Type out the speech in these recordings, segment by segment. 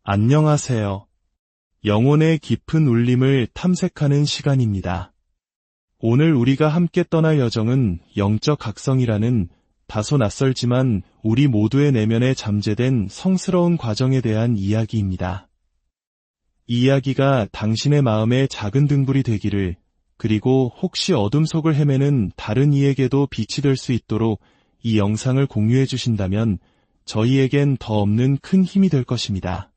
안녕하세요. 영혼의 깊은 울림을 탐색하는 시간입니다. 오늘 우리가 함께 떠날 여정은 영적 각성이라는 다소 낯설지만 우리 모두의 내면에 잠재된 성스러운 과정에 대한 이야기입니다. 이 이야기가 당신의 마음에 작은 등불이 되기를, 그리고 혹시 어둠 속을 헤매는 다른 이에게도 빛이 될 수 있도록 이 영상을 공유해 주신다면 저희에겐 더 없는 큰 힘이 될 것입니다.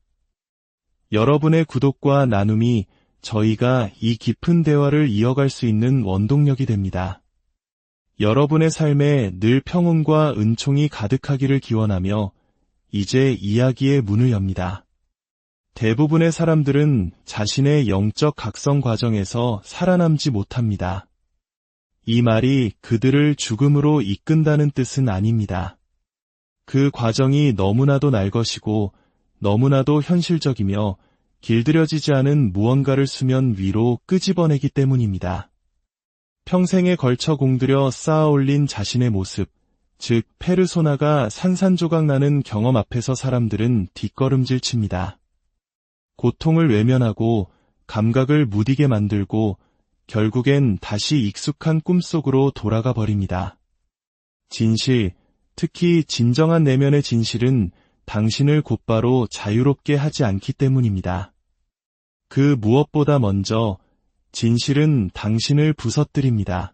여러분의 구독과 나눔이 저희가 이 깊은 대화를 이어갈 수 있는 원동력이 됩니다. 여러분의 삶에 늘 평온과 은총이 가득하기를 기원하며 이제 이야기의 문을 엽니다. 대부분의 사람들은 자신의 영적 각성 과정에서 살아남지 못합니다. 이 말이 그들을 죽음으로 이끈다는 뜻은 아닙니다. 그 과정이 너무나도 날 것이고 너무나도 현실적이며 길들여지지 않은 무언가를 수면 위로 끄집어내기 때문입니다. 평생에 걸쳐 공들여 쌓아올린 자신의 모습, 즉 페르소나가 산산조각 나는 경험 앞에서 사람들은 뒷걸음질 칩니다. 고통을 외면하고 감각을 무디게 만들고 결국엔 다시 익숙한 꿈속으로 돌아가 버립니다. 진실, 특히 진정한 내면의 진실은 당신을 곧바로 자유롭게 하지 않기 때문입니다. 그 무엇보다 먼저 진실은 당신을 부서뜨립니다.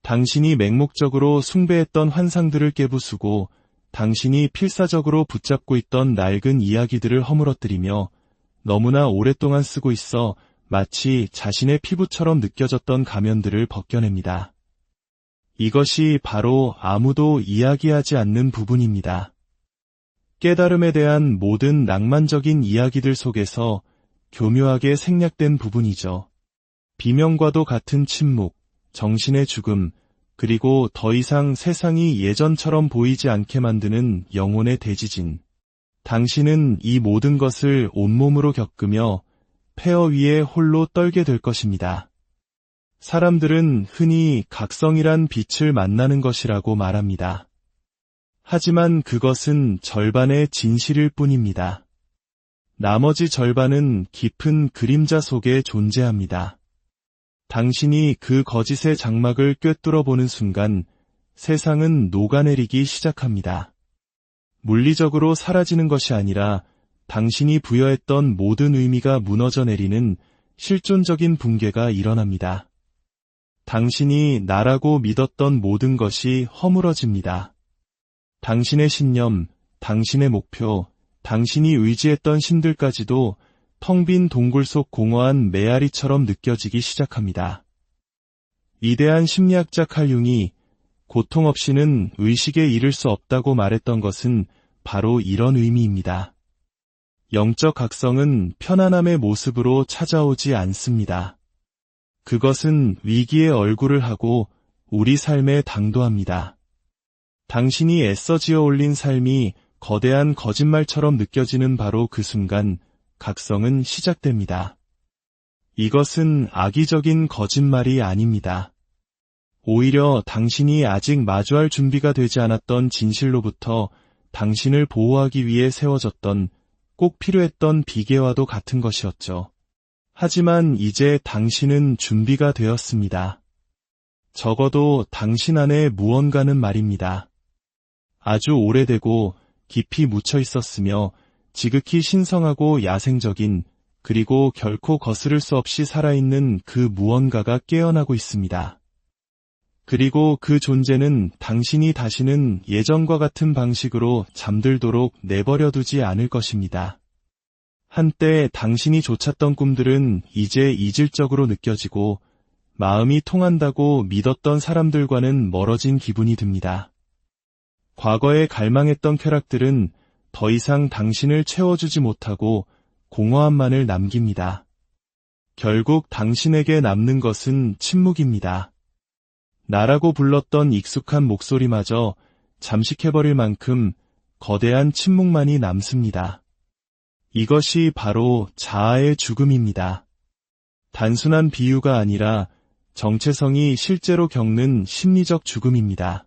당신이 맹목적으로 숭배했던 환상들을 깨부수고 당신이 필사적으로 붙잡고 있던 낡은 이야기들을 허물어뜨리며 너무나 오랫동안 쓰고 있어 마치 자신의 피부처럼 느껴졌던 가면들을 벗겨냅니다. 이것이 바로 아무도 이야기하지 않는 부분입니다. 깨달음에 대한 모든 낭만적인 이야기들 속에서 교묘하게 생략된 부분이죠. 비명과도 같은 침묵, 정신의 죽음, 그리고 더 이상 세상이 예전처럼 보이지 않게 만드는 영혼의 대지진. 당신은 이 모든 것을 온몸으로 겪으며 폐허 위에 홀로 떨게 될 것입니다. 사람들은 흔히 각성이란 빛을 만나는 것이라고 말합니다. 하지만 그것은 절반의 진실일 뿐입니다. 나머지 절반은 깊은 그림자 속에 존재합니다. 당신이 그 거짓의 장막을 꿰뚫어 보는 순간 세상은 녹아내리기 시작합니다. 물리적으로 사라지는 것이 아니라 당신이 부여했던 모든 의미가 무너져 내리는 실존적인 붕괴가 일어납니다. 당신이 나라고 믿었던 모든 것이 허물어집니다. 당신의 신념, 당신의 목표, 당신이 의지했던 신들까지도 텅 빈 동굴 속 공허한 메아리처럼 느껴지기 시작합니다. 위대한 심리학자 칼 융이 고통 없이는 의식에 이를 수 없다고 말했던 것은 바로 이런 의미입니다. 영적 각성은 편안함의 모습으로 찾아오지 않습니다. 그것은 위기의 얼굴을 하고 우리 삶에 당도합니다. 당신이 애써 지어 올린 삶이 거대한 거짓말처럼 느껴지는 바로 그 순간 각성은 시작됩니다. 이것은 악의적인 거짓말이 아닙니다. 오히려 당신이 아직 마주할 준비가 되지 않았던 진실로부터 당신을 보호하기 위해 세워졌던 꼭 필요했던 비계와도 같은 것이었죠. 하지만 이제 당신은 준비가 되었습니다. 적어도 당신 안에 무언가는 말입니다. 아주 오래되고 깊이 묻혀 있었으며 지극히 신성하고 야생적인, 그리고 결코 거스를 수 없이 살아있는 그 무언가가 깨어나고 있습니다. 그리고 그 존재는 당신이 다시는 예전과 같은 방식으로 잠들도록 내버려두지 않을 것입니다. 한때 당신이 좇았던 꿈들은 이제 이질적으로 느껴지고 마음이 통한다고 믿었던 사람들과는 멀어진 기분이 듭니다. 과거에 갈망했던 쾌락들은 더 이상 당신을 채워주지 못하고 공허함만을 남깁니다. 결국 당신에게 남는 것은 침묵입니다. 나라고 불렀던 익숙한 목소리마저 잠식해버릴 만큼 거대한 침묵만이 남습니다. 이것이 바로 자아의 죽음입니다. 단순한 비유가 아니라 정체성이 실제로 겪는 심리적 죽음입니다.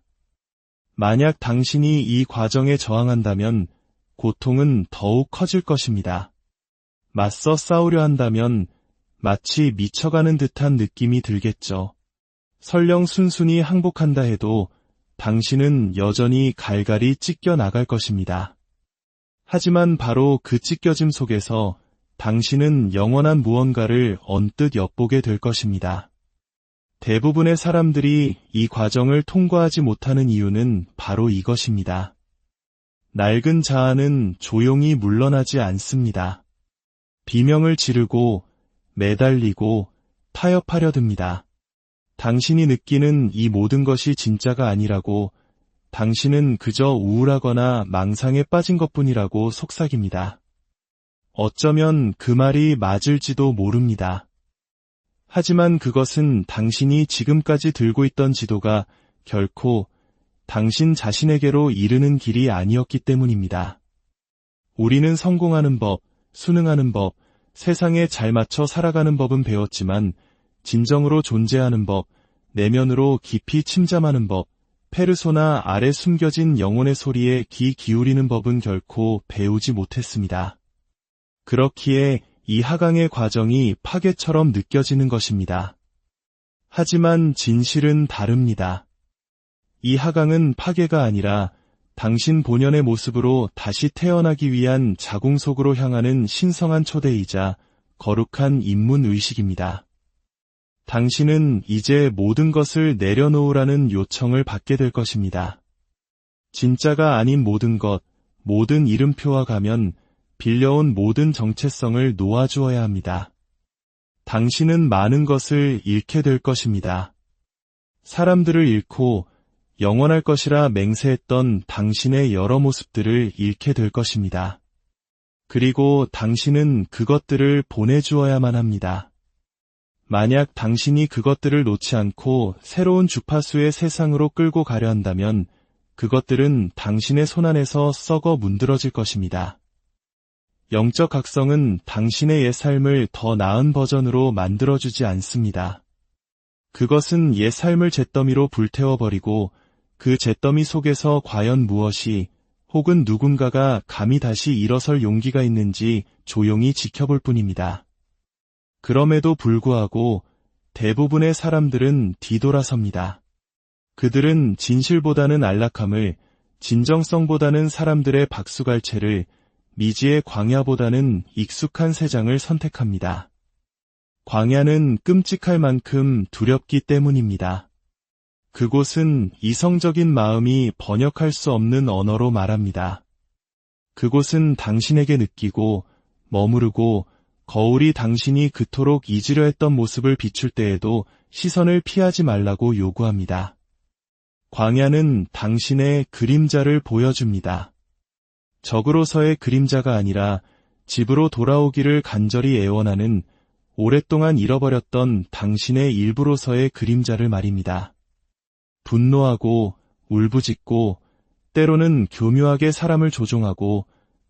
만약 당신이 이 과정에 저항한다면 고통은 더욱 커질 것입니다. 맞서 싸우려 한다면 마치 미쳐가는 듯한 느낌이 들겠죠. 설령 순순히 항복한다 해도 당신은 여전히 갈갈이 찢겨 나갈 것입니다. 하지만 바로 그 찢겨짐 속에서 당신은 영원한 무언가를 언뜻 엿보게 될 것입니다. 대부분의 사람들이 이 과정을 통과하지 못하는 이유는 바로 이것입니다. 낡은 자아는 조용히 물러나지 않습니다. 비명을 지르고 매달리고 타협하려 듭니다. 당신이 느끼는 이 모든 것이 진짜가 아니라고, 당신은 그저 우울하거나 망상에 빠진 것뿐이라고 속삭입니다. 어쩌면 그 말이 맞을지도 모릅니다. 하지만 그것은 당신이 지금까지 들고 있던 지도가 결코 당신 자신에게로 이르는 길이 아니었기 때문입니다. 우리는 성공하는 법, 순응하는 법, 세상에 잘 맞춰 살아가는 법은 배웠지만 진정으로 존재하는 법, 내면으로 깊이 침잠하는 법, 페르소나 아래 숨겨진 영혼의 소리에 귀 기울이는 법은 결코 배우지 못했습니다. 그렇기에 이 하강의 과정이 파괴처럼 느껴지는 것입니다. 하지만 진실은 다릅니다. 이 하강은 파괴가 아니라 당신 본연의 모습으로 다시 태어나기 위한 자궁 속으로 향하는 신성한 초대이자 거룩한 입문의식입니다. 당신은 이제 모든 것을 내려놓으라는 요청을 받게 될 것입니다. 진짜가 아닌 모든 것, 모든 이름표와 가면, 빌려온 모든 정체성을 놓아주어야 합니다. 당신은 많은 것을 잃게 될 것입니다. 사람들을 잃고 영원할 것이라 맹세했던 당신의 여러 모습들을 잃게 될 것입니다. 그리고 당신은 그것들을 보내주어야만 합니다. 만약 당신이 그것들을 놓지 않고 새로운 주파수의 세상으로 끌고 가려 한다면 그것들은 당신의 손안에서 썩어 문드러질 것입니다. 영적 각성은 당신의 옛 삶을 더 나은 버전으로 만들어주지 않습니다. 그것은 옛 삶을 잿더미로 불태워버리고 그 잿더미 속에서 과연 무엇이 혹은 누군가가 감히 다시 일어설 용기가 있는지 조용히 지켜볼 뿐입니다. 그럼에도 불구하고 대부분의 사람들은 뒤돌아섭니다. 그들은 진실보다는 안락함을, 진정성보다는 사람들의 박수갈채를, 미지의 광야보다는 익숙한 세상을 선택합니다. 광야는 끔찍할 만큼 두렵기 때문입니다. 그곳은 이성적인 마음이 번역할 수 없는 언어로 말합니다. 그곳은 당신에게 느끼고, 머무르고, 거울이 당신이 그토록 잊으려 했던 모습을 비출 때에도 시선을 피하지 말라고 요구합니다. 광야는 당신의 그림자를 보여줍니다. 적으로서의 그림자가 아니라 집으로 돌아오기를 간절히 애원하는 오랫동안 잃어버렸던 당신의 일부로서의 그림자를 말입니다. 분노하고 울부짖고 때로는 교묘하게 사람을 조종하고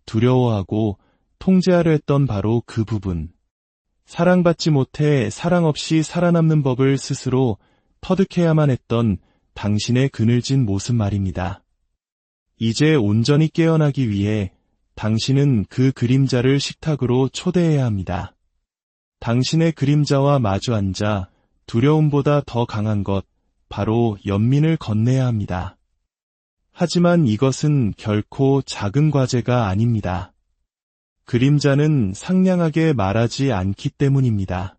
두려워하고 통제하려 했던 바로 그 부분. 사랑받지 못해 사랑 없이 살아남는 법을 스스로 터득해야만 했던 당신의 그늘진 모습 말입니다. 이제 온전히 깨어나기 위해 당신은 그 그림자를 식탁으로 초대해야 합니다. 당신의 그림자와 마주 앉아 두려움보다 더 강한 것, 바로 연민을 건네야 합니다. 하지만 이것은 결코 작은 과제가 아닙니다. 그림자는 상냥하게 말하지 않기 때문입니다.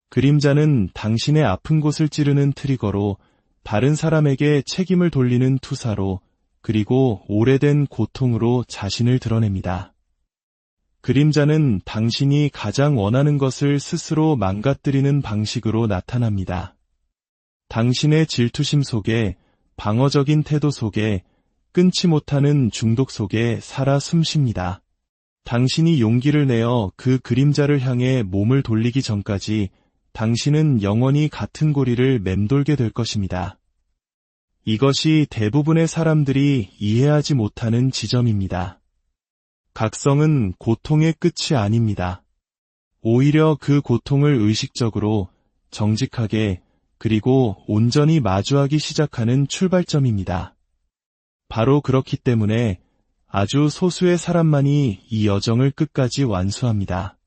그림자는 당신의 아픈 곳을 찌르는 트리거로, 다른 사람에게 책임을 돌리는 투사로, 그리고 오래된 고통으로 자신을 드러냅니다. 그림자는 당신이 가장 원하는 것을 스스로 망가뜨리는 방식으로 나타납니다. 당신의 질투심 속에, 방어적인 태도 속에, 끊지 못하는 중독 속에 살아 숨쉽니다. 당신이 용기를 내어 그 그림자를 향해 몸을 돌리기 전까지 당신은 영원히 같은 고리를 맴돌게 될 것입니다. 이것이 대부분의 사람들이 이해하지 못하는 지점입니다. 각성은 고통의 끝이 아닙니다. 오히려 그 고통을 의식적으로, 정직하게, 그리고 온전히 마주하기 시작하는 출발점입니다. 바로 그렇기 때문에 아주 소수의 사람만이 이 여정을 끝까지 완수합니다.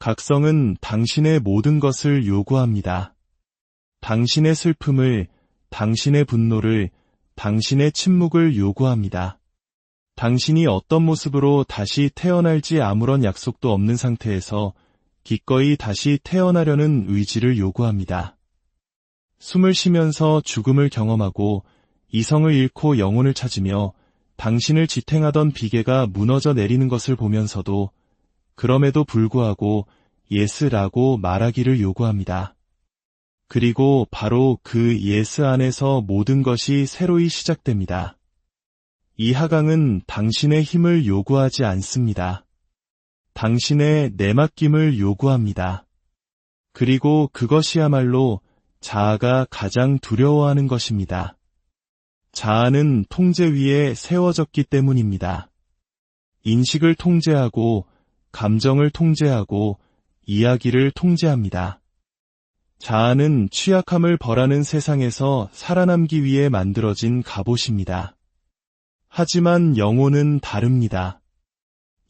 각성은 당신의 모든 것을 요구합니다. 당신의 슬픔을, 당신의 분노를, 당신의 침묵을 요구합니다. 당신이 어떤 모습으로 다시 태어날지 아무런 약속도 없는 상태에서 기꺼이 다시 태어나려는 의지를 요구합니다. 숨을 쉬면서 죽음을 경험하고 이성을 잃고 영혼을 찾으며 당신을 지탱하던 비계가 무너져 내리는 것을 보면서도 그럼에도 불구하고 예스라고 말하기를 요구합니다. 그리고 바로 그 예스 안에서 모든 것이 새로이 시작됩니다. 이 하강은 당신의 힘을 요구하지 않습니다. 당신의 내맡김을 요구합니다. 그리고 그것이야말로 자아가 가장 두려워하는 것입니다. 자아는 통제 위에 세워졌기 때문입니다. 인식을 통제하고, 감정을 통제하고, 이야기를 통제합니다. 자아는 취약함을 벌하는 세상에서 살아남기 위해 만들어진 갑옷입니다. 하지만 영혼은 다릅니다.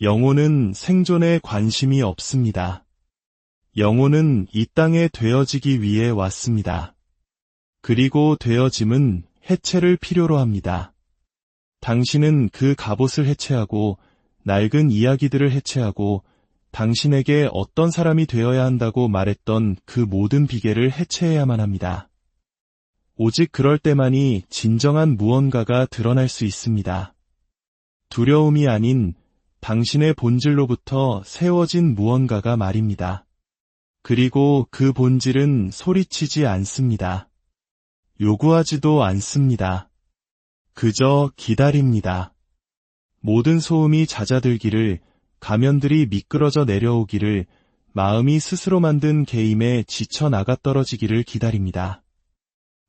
영혼은 생존에 관심이 없습니다. 영혼은 이 땅에 되어지기 위해 왔습니다. 그리고 되어짐은 해체를 필요로 합니다. 당신은 그 갑옷을 해체하고 낡은 이야기들을 해체하고 당신에게 어떤 사람이 되어야 한다고 말했던 그 모든 비계를 해체해야만 합니다. 오직 그럴 때만이 진정한 무언가가 드러날 수 있습니다. 두려움이 아닌 당신의 본질로부터 세워진 무언가가 말입니다. 그리고 그 본질은 소리치지 않습니다. 요구하지도 않습니다. 그저 기다립니다. 모든 소음이 잦아들기를, 가면들이 미끄러져 내려오기를, 마음이 스스로 만든 게임에 지쳐 나가 떨어지기를 기다립니다.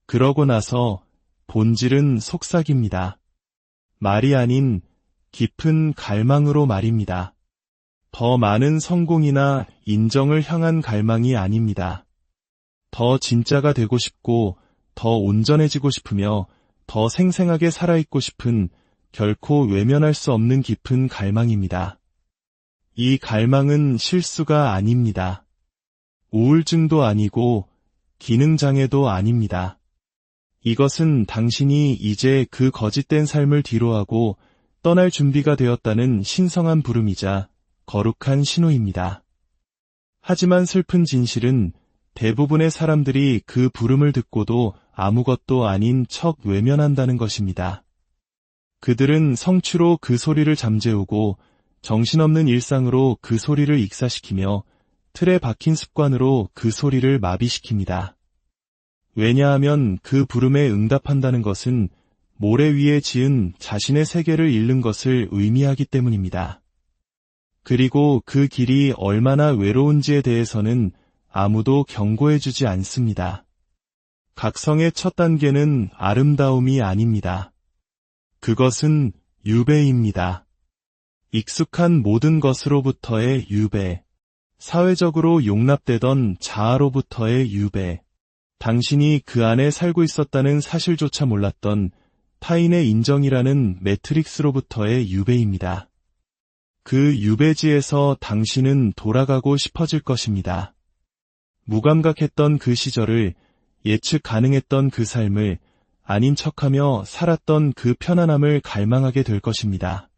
그러고 나서 본질은 속삭입니다. 말이 아닌 깊은 갈망으로 말입니다. 더 많은 성공이나 인정을 향한 갈망이 아닙니다. 더 진짜가 되고 싶고, 더 온전해지고 싶으며, 더 생생하게 살아있고 싶은 결코 외면할 수 없는 깊은 갈망입니다. 이 갈망은 실수가 아닙니다. 우울증도 아니고 기능장애도 아닙니다. 이것은 당신이 이제 그 거짓된 삶을 뒤로하고 떠날 준비가 되었다는 신성한 부름이자 거룩한 신호입니다. 하지만 슬픈 진실은 대부분의 사람들이 그 부름을 듣고도 아무것도 아닌 척 외면한다는 것입니다. 그들은 성취로 그 소리를 잠재우고 정신없는 일상으로 그 소리를 익사시키며 틀에 박힌 습관으로 그 소리를 마비시킵니다. 왜냐하면 그 부름에 응답한다는 것은 모래 위에 지은 자신의 세계를 잃는 것을 의미하기 때문입니다. 그리고 그 길이 얼마나 외로운지에 대해서는 아무도 경고해주지 않습니다. 각성의 첫 단계는 아름다움이 아닙니다. 그것은 유배입니다. 익숙한 모든 것으로부터의 유배, 사회적으로 용납되던 자아로부터의 유배, 당신이 그 안에 살고 있었다는 사실조차 몰랐던 타인의 인정이라는 매트릭스로부터의 유배입니다. 그 유배지에서 당신은 돌아가고 싶어질 것입니다. 무감각했던 그 시절을, 예측 가능했던 그 삶을, 아닌 척하며 살았던 그 편안함을 갈망하게 될 것입니다.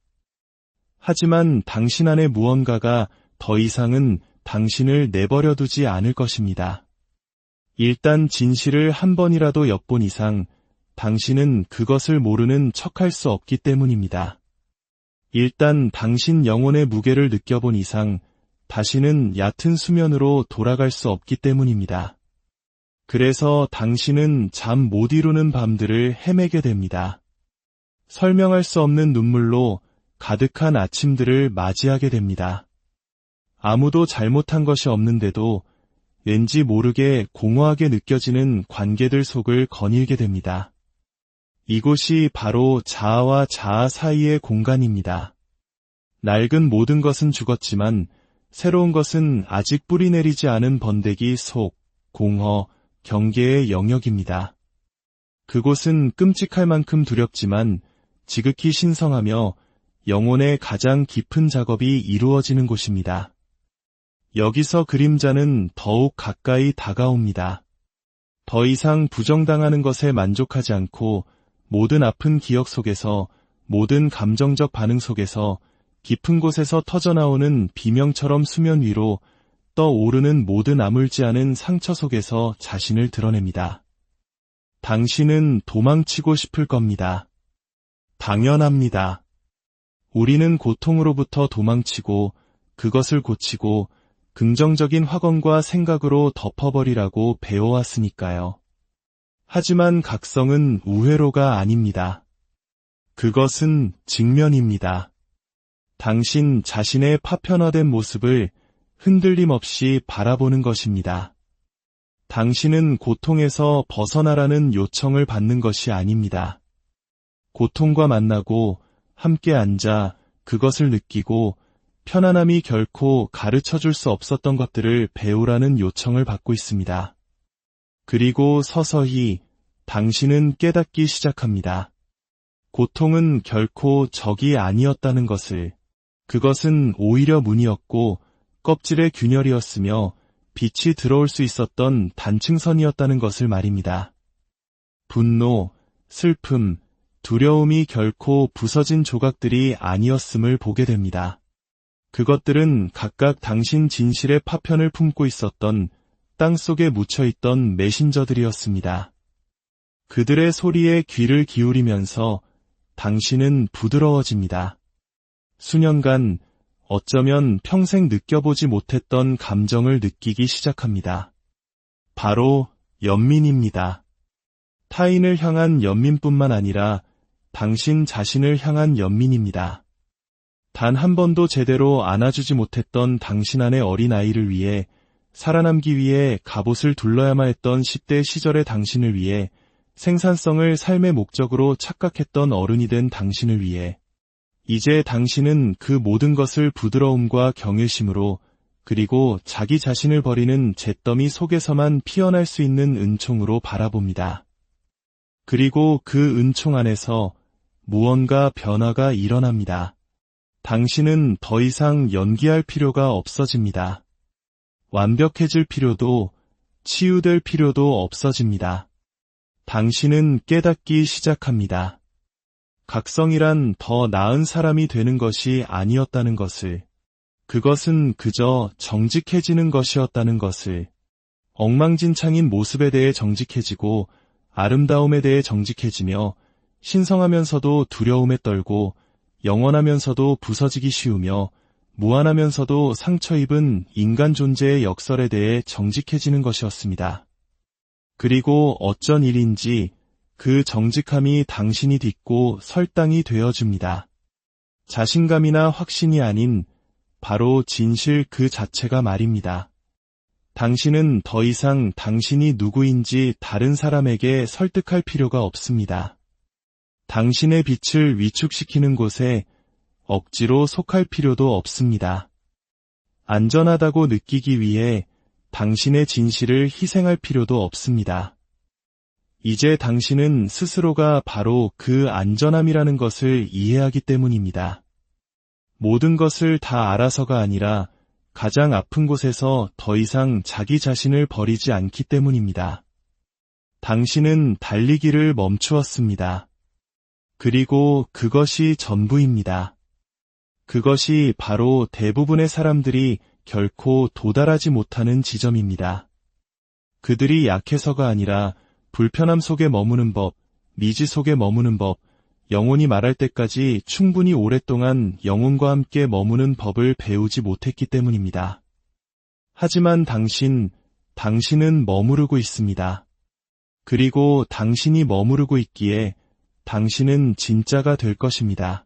하지만 당신 안의 무언가가 더 이상은 당신을 내버려 두지 않을 것입니다. 일단 진실을 한 번이라도 엿본 이상 당신은 그것을 모르는 척할 수 없기 때문입니다. 일단 당신 영혼의 무게를 느껴본 이상 다시는 얕은 수면으로 돌아갈 수 없기 때문입니다. 그래서 당신은 잠 못 이루는 밤들을 헤매게 됩니다. 설명할 수 없는 눈물로 가득한 아침들을 맞이하게 됩니다. 아무도 잘못한 것이 없는데도 왠지 모르게 공허하게 느껴지는 관계들 속을 거닐게 됩니다. 이곳이 바로 자아와 자아 사이의 공간입니다. 낡은 모든 것은 죽었지만 새로운 것은 아직 뿌리 내리지 않은 번데기 속, 공허, 경계의 영역입니다. 그곳은 끔찍할 만큼 두렵지만 지극히 신성하며 영혼의 가장 깊은 작업이 이루어지는 곳입니다. 여기서 그림자는 더욱 가까이 다가옵니다. 더 이상 부정당하는 것에 만족하지 않고 모든 아픈 기억 속에서, 모든 감정적 반응 속에서 깊은 곳에서 터져나오는 비명처럼 수면 위로 떠오르는 모든 아물지 않은 상처 속에서 자신을 드러냅니다. 당신은 도망치고 싶을 겁니다. 당연합니다. 우리는 고통으로부터 도망치고 그것을 고치고 긍정적인 확언과 생각으로 덮어버리라고 배워왔으니까요. 하지만 각성은 우회로가 아닙니다. 그것은 직면입니다. 당신 자신의 파편화된 모습을 흔들림 없이 바라보는 것입니다. 당신은 고통에서 벗어나라는 요청을 받는 것이 아닙니다. 고통과 만나고 함께 앉아 그것을 느끼고 편안함이 결코 가르쳐줄 수 없었던 것들을 배우라는 요청을 받고 있습니다. 그리고 서서히 당신은 깨닫기 시작합니다. 고통은 결코 적이 아니었다는 것을, 그것은 오히려 문이었고 껍질의 균열이었으며 빛이 들어올 수 있었던 단층선이었다는 것을 말입니다. 분노, 슬픔, 두려움이 결코 부서진 조각들이 아니었음을 보게 됩니다. 그것들은 각각 당신 진실의 파편을 품고 있었던 땅속에 묻혀있던 메신저들이었습니다. 그들의 소리에 귀를 기울이면서 당신은 부드러워집니다. 수년간 어쩌면 평생 느껴보지 못했던 감정을 느끼기 시작합니다. 바로 연민입니다. 타인을 향한 연민뿐만 아니라 당신 자신을 향한 연민입니다. 단 한 번도 제대로 안아주지 못했던 당신 안의 어린아이를 위해, 살아남기 위해 갑옷을 둘러야만 했던 10대 시절의 당신을 위해, 생산성을 삶의 목적으로 착각했던 어른이 된 당신을 위해, 이제 당신은 그 모든 것을 부드러움과 경외심으로, 그리고 자기 자신을 버리는 잿더미 속에서만 피어날 수 있는 은총으로 바라봅니다. 그리고 그 은총 안에서 무언가 변화가 일어납니다. 당신은 더 이상 연기할 필요가 없어집니다. 완벽해질 필요도, 치유될 필요도 없어집니다. 당신은 깨닫기 시작합니다. 각성이란 더 나은 사람이 되는 것이 아니었다는 것을, 그것은 그저 정직해지는 것이었다는 것을, 엉망진창인 모습에 대해 정직해지고 아름다움에 대해 정직해지며 신성하면서도 두려움에 떨고 영원하면서도 부서지기 쉬우며 무한하면서도 상처 입은 인간 존재의 역설에 대해 정직해지는 것이었습니다. 그리고 어쩐 일인지 그 정직함이 당신이 딛고 설당이 되어줍니다. 자신감이나 확신이 아닌 바로 진실 그 자체가 말입니다. 당신은 더 이상 당신이 누구인지 다른 사람에게 설득할 필요가 없습니다. 당신의 빛을 위축시키는 곳에 억지로 속할 필요도 없습니다. 안전하다고 느끼기 위해 당신의 진실을 희생할 필요도 없습니다. 이제 당신은 스스로가 바로 그 안전함이라는 것을 이해하기 때문입니다. 모든 것을 다 알아서가 아니라 가장 아픈 곳에서 더 이상 자기 자신을 버리지 않기 때문입니다. 당신은 달리기를 멈추었습니다. 그리고 그것이 전부입니다. 그것이 바로 대부분의 사람들이 결코 도달하지 못하는 지점입니다. 그들이 약해서가 아니라 불편함 속에 머무는 법, 미지 속에 머무는 법, 영혼이 말할 때까지 충분히 오랫동안 영혼과 함께 머무는 법을 배우지 못했기 때문입니다. 하지만 당신은 머무르고 있습니다. 그리고 당신이 머무르고 있기에 당신은 진짜가 될 것입니다.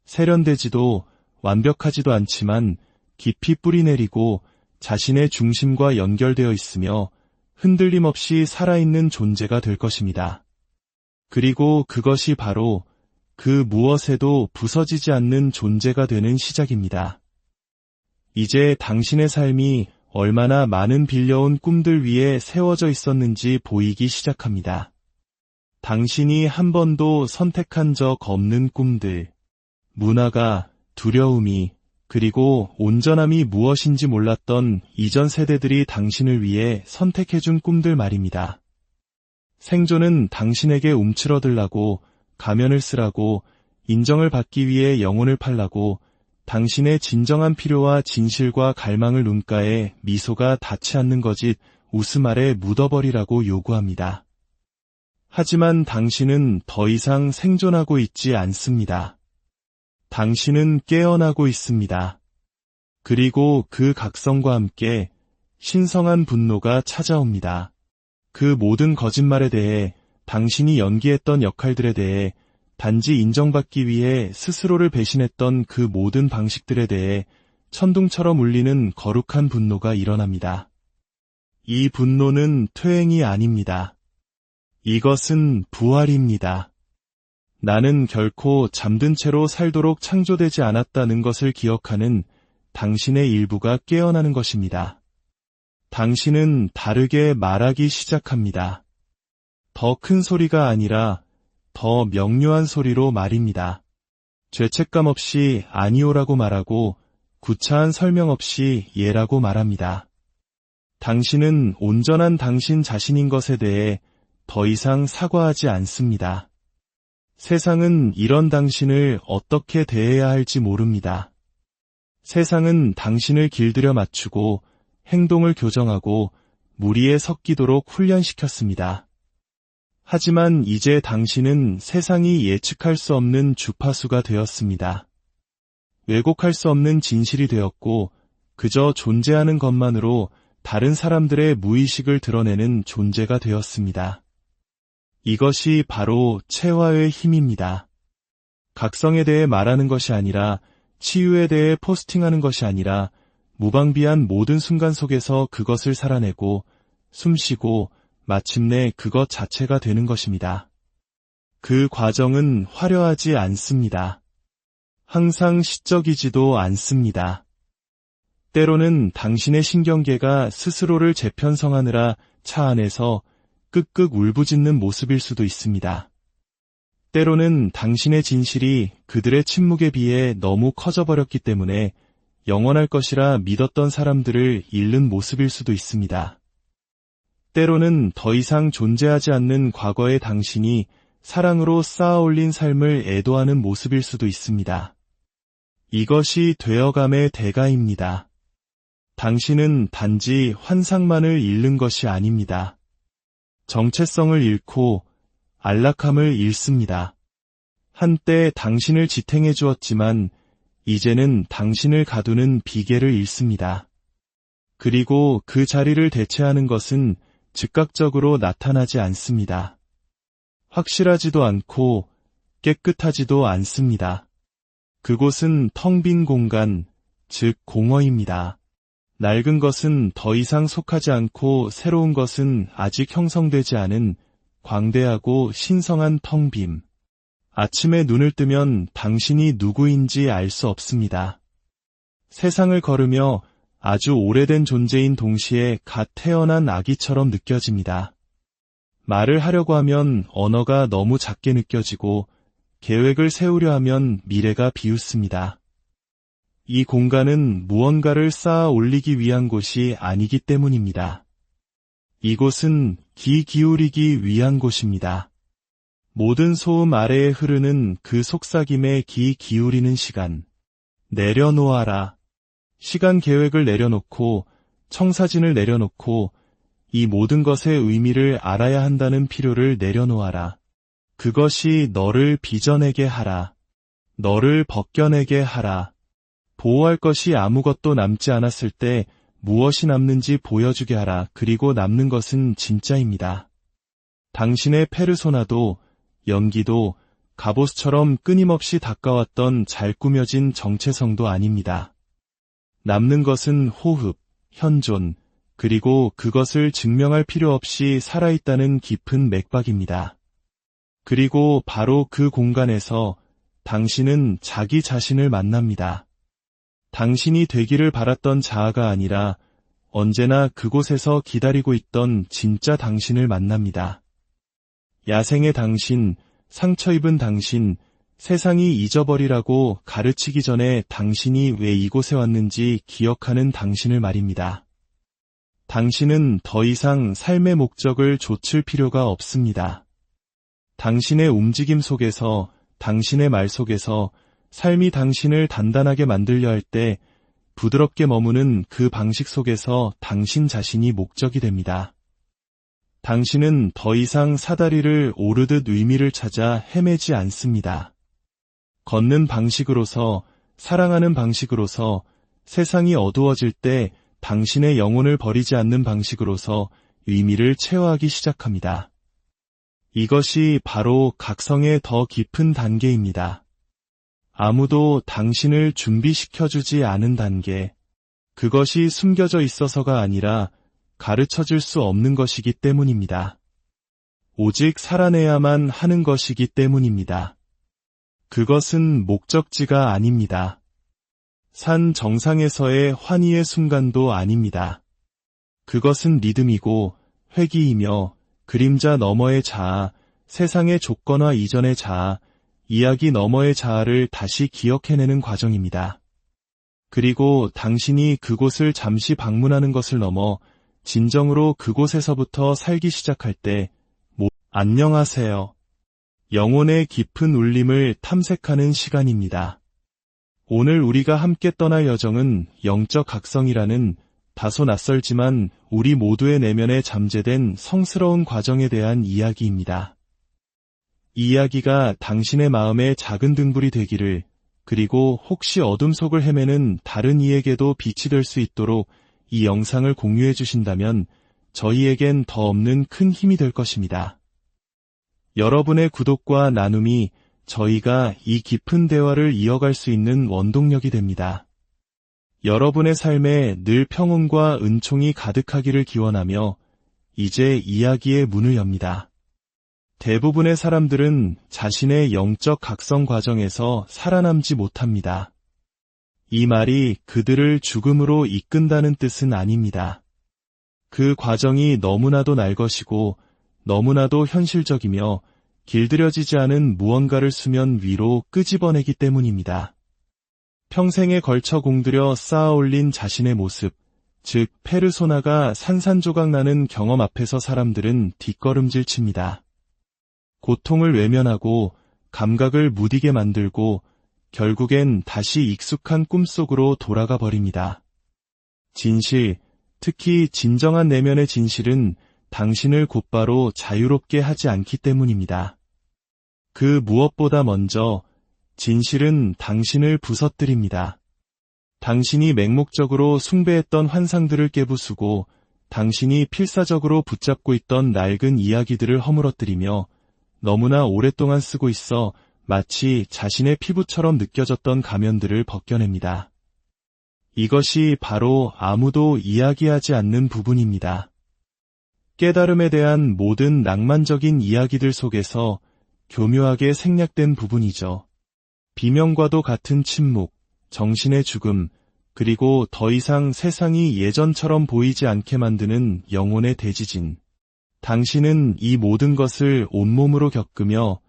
세련되지도 완벽하지도 않지만 깊이 뿌리내리고 자신의 중심과 연결되어 있으며 흔들림 없이 살아있는 존재가 될 것입니다. 그리고 그것이 바로 그 무엇에도 부서지지 않는 존재가 되는 시작입니다. 이제 당신의 삶이 얼마나 많은 빌려온 꿈들 위에 세워져 있었는지 보이기 시작합니다. 당신이 한 번도 선택한 적 없는 꿈들, 문화가, 두려움이, 그리고 온전함이 무엇인지 몰랐던 이전 세대들이 당신을 위해 선택해준 꿈들 말입니다. 생존은 당신에게 움츠러들라고, 가면을 쓰라고, 인정을 받기 위해 영혼을 팔라고, 당신의 진정한 필요와 진실과 갈망을 눈가에 미소가 닿지 않는 거짓, 웃음 아래 묻어버리라고 요구합니다. 하지만 당신은 더 이상 생존하고 있지 않습니다. 당신은 깨어나고 있습니다. 그리고 그 각성과 함께 신성한 분노가 찾아옵니다. 그 모든 거짓말에 대해, 당신이 연기했던 역할들에 대해, 단지 인정받기 위해 스스로를 배신했던 그 모든 방식들에 대해 천둥처럼 울리는 거룩한 분노가 일어납니다. 이 분노는 퇴행이 아닙니다. 이것은 부활입니다. 나는 결코 잠든 채로 살도록 창조되지 않았다는 것을 기억하는 당신의 일부가 깨어나는 것입니다. 당신은 다르게 말하기 시작합니다. 더 큰 소리가 아니라 더 명료한 소리로 말입니다. 죄책감 없이 아니오라고 말하고 구차한 설명 없이 예라고 말합니다. 당신은 온전한 당신 자신인 것에 대해 더 이상 사과하지 않습니다. 세상은 이런 당신을 어떻게 대해야 할지 모릅니다. 세상은 당신을 길들여 맞추고 행동을 교정하고 무리에 섞이도록 훈련시켰습니다. 하지만 이제 당신은 세상이 예측할 수 없는 주파수가 되었습니다. 왜곡할 수 없는 진실이 되었고 그저 존재하는 것만으로 다른 사람들의 무의식을 드러내는 존재가 되었습니다. 이것이 바로 체화의 힘입니다. 각성에 대해 말하는 것이 아니라, 치유에 대해 포스팅하는 것이 아니라 무방비한 모든 순간 속에서 그것을 살아내고 숨쉬고 마침내 그것 자체가 되는 것입니다. 그 과정은 화려하지 않습니다. 항상 시적이지도 않습니다. 때로는 당신의 신경계가 스스로를 재편성하느라 차 안에서 끄끄 울부짖는 모습일 수도 있습니다. 때로는 당신의 진실이 그들의 침묵에 비해 너무 커져버렸기 때문에 영원할 것이라 믿었던 사람들을 잃는 모습일 수도 있습니다. 때로는 더 이상 존재하지 않는 과거의 당신이 사랑으로 쌓아올린 삶을 애도하는 모습일 수도 있습니다. 이것이 되어감의 대가입니다. 당신은 단지 환상만을 잃는 것이 아닙니다. 정체성을 잃고 안락함을 잃습니다. 한때 당신을 지탱해 주었지만 이제는 당신을 가두는 비계를 잃습니다. 그리고 그 자리를 대체하는 것은 즉각적으로 나타나지 않습니다. 확실하지도 않고 깨끗하지도 않습니다. 그곳은 텅 빈 공간, 즉 공허입니다. 낡은 것은 더 이상 속하지 않고 새로운 것은 아직 형성되지 않은 광대하고 신성한 텅 빔. 아침에 눈을 뜨면 당신이 누구인지 알 수 없습니다. 세상을 걸으며 아주 오래된 존재인 동시에 갓 태어난 아기처럼 느껴집니다. 말을 하려고 하면 언어가 너무 작게 느껴지고 계획을 세우려 하면 미래가 비웃습니다. 이 공간은 무언가를 쌓아 올리기 위한 곳이 아니기 때문입니다. 이곳은 귀 기울이기 위한 곳입니다. 모든 소음 아래에 흐르는 그 속삭임에 귀 기울이는 시간. 내려놓아라. 시간 계획을 내려놓고 청사진을 내려놓고 이 모든 것의 의미를 알아야 한다는 필요를 내려놓아라. 그것이 너를 빚어내게 하라. 너를 벗겨내게 하라. 보호할 것이 아무것도 남지 않았을 때 무엇이 남는지 보여주게 하라. 그리고 남는 것은 진짜입니다. 당신의 페르소나도 연기도 갑옷처럼 끊임없이 닦아왔던 잘 꾸며진 정체성도 아닙니다. 남는 것은 호흡, 현존, 그리고 그것을 증명할 필요 없이 살아있다는 깊은 맥박입니다. 그리고 바로 그 공간에서 당신은 자기 자신을 만납니다. 당신이 되기를 바랐던 자아가 아니라 언제나 그곳에서 기다리고 있던 진짜 당신을 만납니다. 야생의 당신, 상처 입은 당신, 세상이 잊어버리라고 가르치기 전에 당신이 왜 이곳에 왔는지 기억하는 당신을 말입니다. 당신은 더 이상 삶의 목적을 좇을 필요가 없습니다. 당신의 움직임 속에서, 당신의 말 속에서 삶이 당신을 단단하게 만들려 할 때 부드럽게 머무는 그 방식 속에서 당신 자신이 목적이 됩니다. 당신은 더 이상 사다리를 오르듯 의미를 찾아 헤매지 않습니다. 걷는 방식으로서, 사랑하는 방식으로서, 세상이 어두워질 때 당신의 영혼을 버리지 않는 방식으로서 의미를 체화하기 시작합니다. 이것이 바로 각성의 더 깊은 단계입니다. 아무도 당신을 준비시켜주지 않은 단계. 그것이 숨겨져 있어서가 아니라 가르쳐줄 수 없는 것이기 때문입니다. 오직 살아내야만 하는 것이기 때문입니다. 그것은 목적지가 아닙니다. 산 정상에서의 환희의 순간도 아닙니다. 그것은 리듬이고 회귀이며 그림자 너머의 자아, 세상의 조건화 이전의 자아, 이야기 너머의 자아를 다시 기억해내는 과정입니다. 그리고 당신이 그곳을 잠시 방문하는 것을 넘어 진정으로 그곳에서부터 살기 시작할 때, 안녕하세요. 영혼의 깊은 울림을 탐색하는 시간입니다. 오늘 우리가 함께 떠날 여정은 영적 각성이라는 다소 낯설지만 우리 모두의 내면에 잠재된 성스러운 과정에 대한 이야기입니다. 이 이야기가 당신의 마음에 작은 등불이 되기를, 그리고 혹시 어둠 속을 헤매는 다른 이에게도 빛이 될 수 있도록 이 영상을 공유해 주신다면 저희에겐 더 없는 큰 힘이 될 것입니다. 여러분의 구독과 나눔이 저희가 이 깊은 대화를 이어갈 수 있는 원동력이 됩니다. 여러분의 삶에 늘 평온과 은총이 가득하기를 기원하며 이제 이야기의 문을 엽니다. 대부분의 사람들은 자신의 영적 각성 과정에서 살아남지 못합니다. 이 말이 그들을 죽음으로 이끈다는 뜻은 아닙니다. 그 과정이 너무나도 날 것이고 너무나도 현실적이며 길들여지지 않은 무언가를 수면 위로 끄집어내기 때문입니다. 평생에 걸쳐 공들여 쌓아올린 자신의 모습, 즉 페르소나가 산산조각 나는 경험 앞에서 사람들은 뒷걸음질 칩니다. 고통을 외면하고 감각을 무디게 만들고 결국엔 다시 익숙한 꿈속으로 돌아가 버립니다. 진실, 특히 진정한 내면의 진실은 당신을 곧바로 자유롭게 하지 않기 때문입니다. 그 무엇보다 먼저 진실은 당신을 부서뜨립니다. 당신이 맹목적으로 숭배했던 환상들을 깨부수고 당신이 필사적으로 붙잡고 있던 낡은 이야기들을 허물어뜨리며 너무나 오랫동안 쓰고 있어 마치 자신의 피부처럼 느껴졌던 가면들을 벗겨냅니다. 이것이 바로 아무도 이야기하지 않는 부분입니다. 깨달음에 대한 모든 낭만적인 이야기들 속에서 교묘하게 생략된 부분이죠. 비명과도 같은 침묵, 정신의 죽음, 그리고 더 이상 세상이 예전처럼 보이지 않게 만드는 영혼의 대지진. 당신은 이 모든 것을 온몸으로 겪으며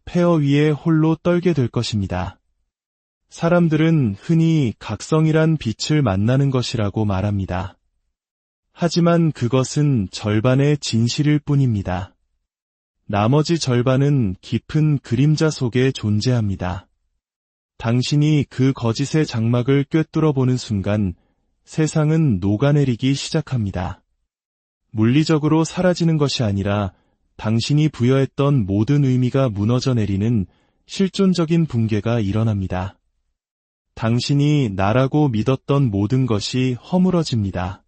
폐허 위에 홀로 떨게 될 것입니다. 사람들은 흔히 각성이란 빛을 만나는 것이라고 말합니다. 하지만 그것은 절반의 진실일 뿐입니다. 나머지 절반은 깊은 그림자 속에 존재합니다. 당신이 그 거짓의 장막을 꿰뚫어 보는 순간 세상은 녹아내리기 시작합니다. 물리적으로 사라지는 것이 아니라 당신이 부여했던 모든 의미가 무너져 내리는 실존적인 붕괴가 일어납니다. 당신이 나라고 믿었던 모든 것이 허물어집니다.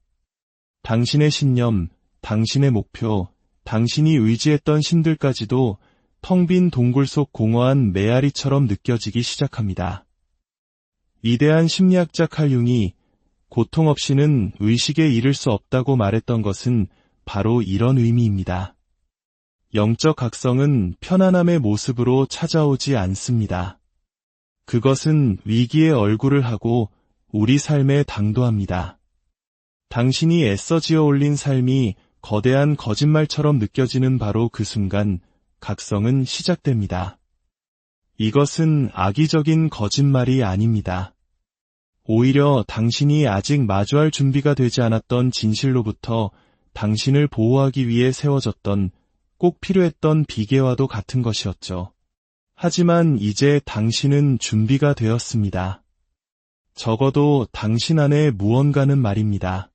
당신의 신념, 당신의 목표, 당신이 의지했던 신들까지도 텅 빈 동굴 속 공허한 메아리처럼 느껴지기 시작합니다. 위대한 심리학자 칼 융이 고통 없이는 의식에 이를 수 없다고 말했던 것은 바로 이런 의미입니다. 영적 각성은 편안함의 모습으로 찾아오지 않습니다. 그것은 위기의 얼굴을 하고 우리 삶에 당도합니다. 당신이 애써 지어 올린 삶이 거대한 거짓말처럼 느껴지는 바로 그 순간 각성은 시작됩니다. 이것은 악의적인 거짓말이 아닙니다. 오히려 당신이 아직 마주할 준비가 되지 않았던 진실로부터 당신을 보호하기 위해 세워졌던 꼭 필요했던 비계와도 같은 것이었죠. 하지만 이제 당신은 준비가 되었습니다. 적어도 당신 안에 무언가는 말입니다.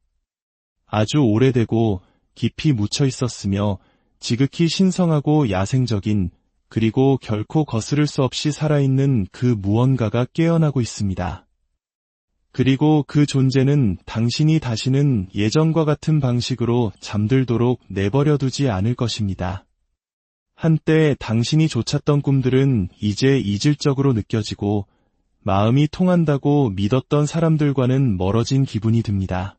아주 오래되고 깊이 묻혀 있었으며 지극히 신성하고 야생적인 그리고 결코 거스를 수 없이 살아있는 그 무언가가 깨어나고 있습니다. 그리고 그 존재는 당신이 다시는 예전과 같은 방식으로 잠들도록 내버려두지 않을 것입니다. 한때 당신이 좇았던 꿈들은 이제 이질적으로 느껴지고 마음이 통한다고 믿었던 사람들과는 멀어진 기분이 듭니다.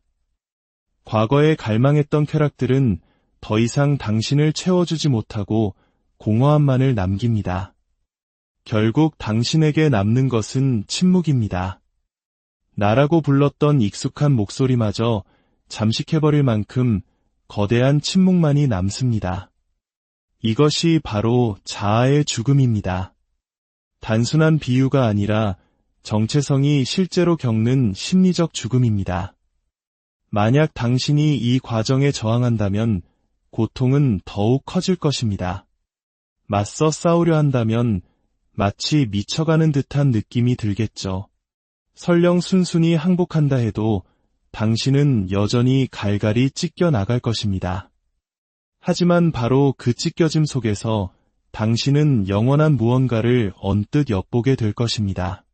과거에 갈망했던 쾌락들은 더 이상 당신을 채워주지 못하고 공허함만을 남깁니다. 결국 당신에게 남는 것은 침묵입니다. 나라고 불렀던 익숙한 목소리마저 잠식해버릴 만큼 거대한 침묵만이 남습니다. 이것이 바로 자아의 죽음입니다. 단순한 비유가 아니라 정체성이 실제로 겪는 심리적 죽음입니다. 만약 당신이 이 과정에 저항한다면 고통은 더욱 커질 것입니다. 맞서 싸우려 한다면 마치 미쳐가는 듯한 느낌이 들겠죠. 설령 순순히 항복한다 해도 당신은 여전히 갈갈이 찢겨 나갈 것입니다. 하지만 바로 그 찢겨짐 속에서 당신은 영원한 무언가를 언뜻 엿보게 될 것입니다.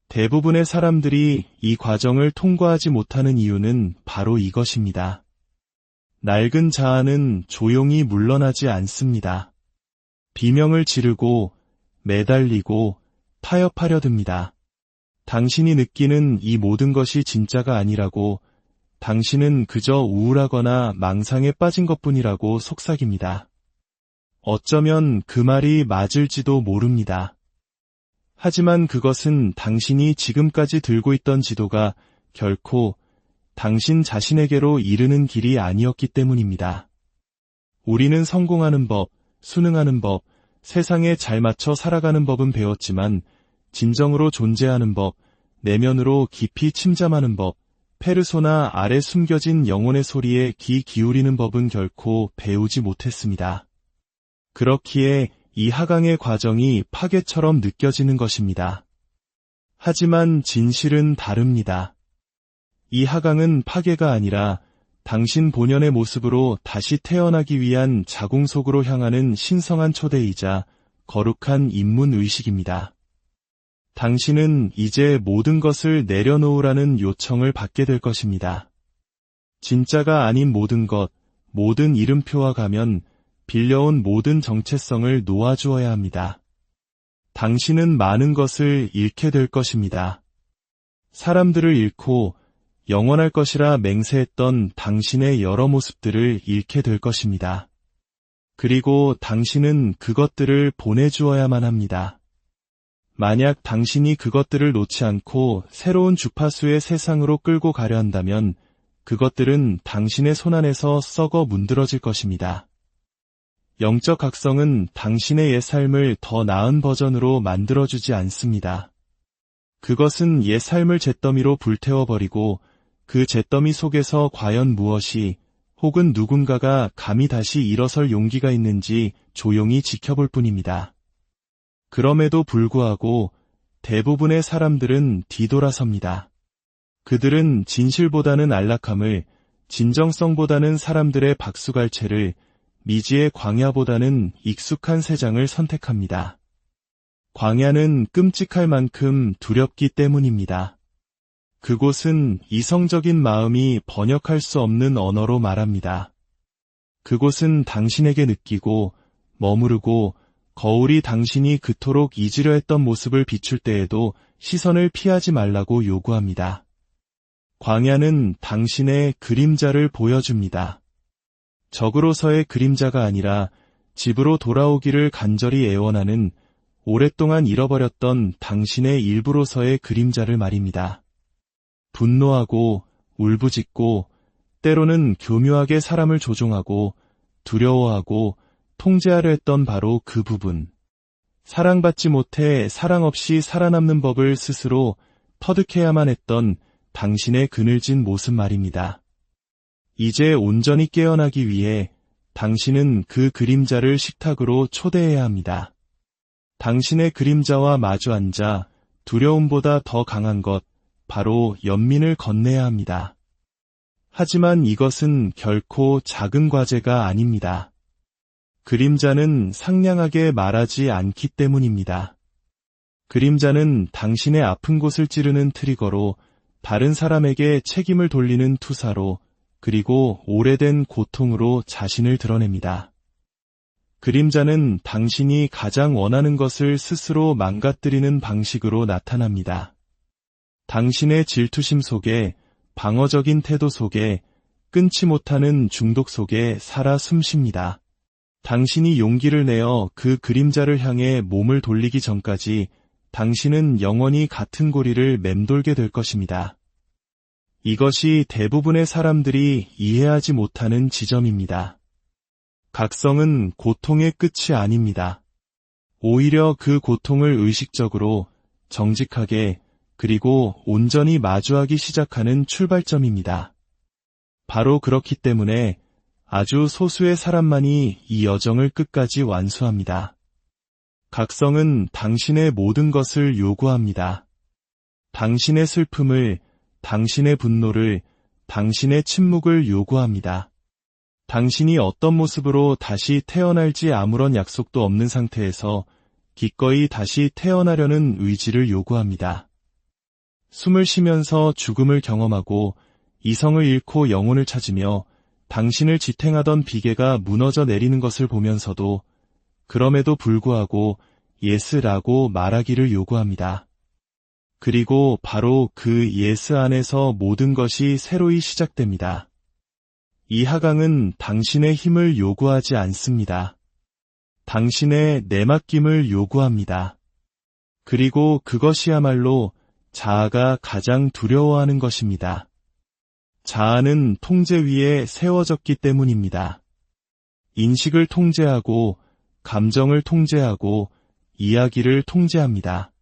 대부분의 사람들이 이 과정을 통과하지 못하는 이유는 바로 이것입니다. 낡은 자아는 조용히 물러나지 않습니다. 비명을 지르고 매달리고 타협하려 듭니다. 당신이 느끼는 이 모든 것이 진짜가 아니라고, 당신은 그저 우울하거나 망상에 빠진 것뿐이라고 속삭입니다. 어쩌면 그 말이 맞을지도 모릅니다. 하지만 그것은 당신이 지금까지 들고 있던 지도가 결코 당신 자신에게로 이르는 길이 아니었기 때문입니다. 우리는 성공하는 법, 순응하는 법, 세상에 잘 맞춰 살아가는 법은 배웠지만 진정으로 존재하는 법, 내면으로 깊이 침잠하는 법, 페르소나 아래 숨겨진 영혼의 소리에 귀 기울이는 법은 결코 배우지 못했습니다. 그렇기에 이 하강의 과정이 파괴처럼 느껴지는 것입니다. 하지만 진실은 다릅니다. 이 하강은 파괴가 아니라 당신 본연의 모습으로 다시 태어나기 위한 자궁 속으로 향하는 신성한 초대이자 거룩한 입문의식입니다. 당신은 이제 모든 것을 내려놓으라는 요청을 받게 될 것입니다. 진짜가 아닌 모든 것, 모든 이름표와 가면, 빌려온 모든 정체성을 놓아주어야 합니다. 당신은 많은 것을 잃게 될 것입니다. 사람들을 잃고 영원할 것이라 맹세했던 당신의 여러 모습들을 잃게 될 것입니다. 그리고 당신은 그것들을 보내주어야만 합니다. 만약 당신이 그것들을 놓지 않고 새로운 주파수의 세상으로 끌고 가려 한다면 그것들은 당신의 손안에서 썩어 문드러질 것입니다. 영적 각성은 당신의 옛 삶을 더 나은 버전으로 만들어주지 않습니다. 그것은 옛 삶을 잿더미로 불태워버리고 그 잿더미 속에서 과연 무엇이 혹은 누군가가 감히 다시 일어설 용기가 있는지 조용히 지켜볼 뿐입니다. 그럼에도 불구하고 대부분의 사람들은 뒤돌아섭니다. 그들은 진실보다는 안락함을, 진정성보다는 사람들의 박수갈채를, 미지의 광야보다는 익숙한 세상을 선택합니다. 광야는 끔찍할 만큼 두렵기 때문입니다. 그곳은 이성적인 마음이 번역할 수 없는 언어로 말합니다. 그곳은 당신에게 느끼고, 머무르고, 거울이 당신이 그토록 잊으려 했던 모습을 비출 때에도 시선을 피하지 말라고 요구합니다. 광야는 당신의 그림자를 보여줍니다. 적으로서의 그림자가 아니라 집으로 돌아오기를 간절히 애원하는 오랫동안 잃어버렸던 당신의 일부로서의 그림자를 말입니다. 분노하고 울부짖고 때로는 교묘하게 사람을 조종하고 두려워하고 통제하려 했던 바로 그 부분. 사랑받지 못해 사랑 없이 살아남는 법을 스스로 터득해야만 했던 당신의 그늘진 모습 말입니다. 이제 온전히 깨어나기 위해 당신은 그 그림자를 식탁으로 초대해야 합니다. 당신의 그림자와 마주 앉아 두려움보다 더 강한 것, 바로 연민을 건네야 합니다. 하지만 이것은 결코 작은 과제가 아닙니다. 그림자는 상냥하게 말하지 않기 때문입니다. 그림자는 당신의 아픈 곳을 찌르는 트리거로, 다른 사람에게 책임을 돌리는 투사로, 그리고 오래된 고통으로 자신을 드러냅니다. 그림자는 당신이 가장 원하는 것을 스스로 망가뜨리는 방식으로 나타납니다. 당신의 질투심 속에, 방어적인 태도 속에, 끊지 못하는 중독 속에 살아 숨쉽니다. 당신이 용기를 내어 그 그림자를 향해 몸을 돌리기 전까지 당신은 영원히 같은 고리를 맴돌게 될 것입니다. 이것이 대부분의 사람들이 이해하지 못하는 지점입니다. 각성은 고통의 끝이 아닙니다. 오히려 그 고통을 의식적으로, 정직하게, 그리고 온전히 마주하기 시작하는 출발점입니다. 바로 그렇기 때문에 아주 소수의 사람만이 이 여정을 끝까지 완수합니다. 각성은 당신의 모든 것을 요구합니다. 당신의 슬픔을, 당신의 분노를, 당신의 침묵을 요구합니다. 당신이 어떤 모습으로 다시 태어날지 아무런 약속도 없는 상태에서 기꺼이 다시 태어나려는 의지를 요구합니다. 숨을 쉬면서 죽음을 경험하고 이성을 잃고 영혼을 찾으며 당신을 지탱하던 비계가 무너져 내리는 것을 보면서도 그럼에도 불구하고 예스라고 말하기를 요구합니다. 그리고 바로 그 예스 안에서 모든 것이 새로이 시작됩니다. 이 하강은 당신의 힘을 요구하지 않습니다. 당신의 내맡김을 요구합니다. 그리고 그것이야말로 자아가 가장 두려워하는 것입니다. 자아는 통제 위에 세워졌기 때문입니다. 인식을 통제하고, 감정을 통제하고, 이야기를 통제합니다.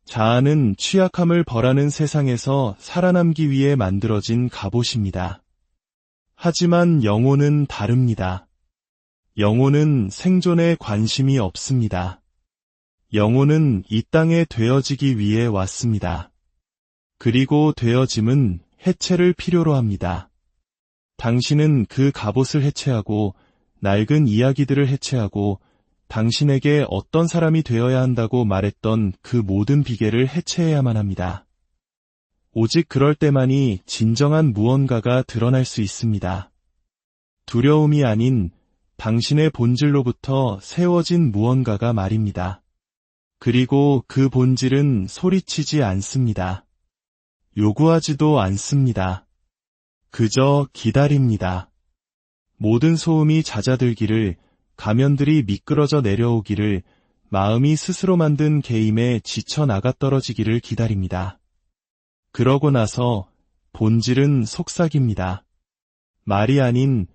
자아는 취약함을 벌하는 세상에서 살아남기 위해 만들어진 갑옷입니다. 하지만 영혼은 다릅니다. 영혼은 생존에 관심이 없습니다. 영혼은 이 땅에 되어지기 위해 왔습니다. 그리고 되어짐은 해체를 필요로 합니다. 당신은 그 갑옷을 해체하고, 낡은 이야기들을 해체하고, 당신에게 어떤 사람이 되어야 한다고 말했던 그 모든 비계를 해체해야만 합니다. 오직 그럴 때만이 진정한 무언가가 드러날 수 있습니다. 두려움이 아닌 당신의 본질로부터 세워진 무언가가 말입니다. 그리고 그 본질은 소리치지 않습니다. 요구하지도 않습니다. 그저 기다립니다. 모든 소음이 잦아들기를, 가면들이 미끄러져 내려오기를, 마음이 스스로 만든 게임에 지쳐 나가 떨어지기를 기다립니다. 그러고 나서 본질은 속삭입니다. 말이 아닌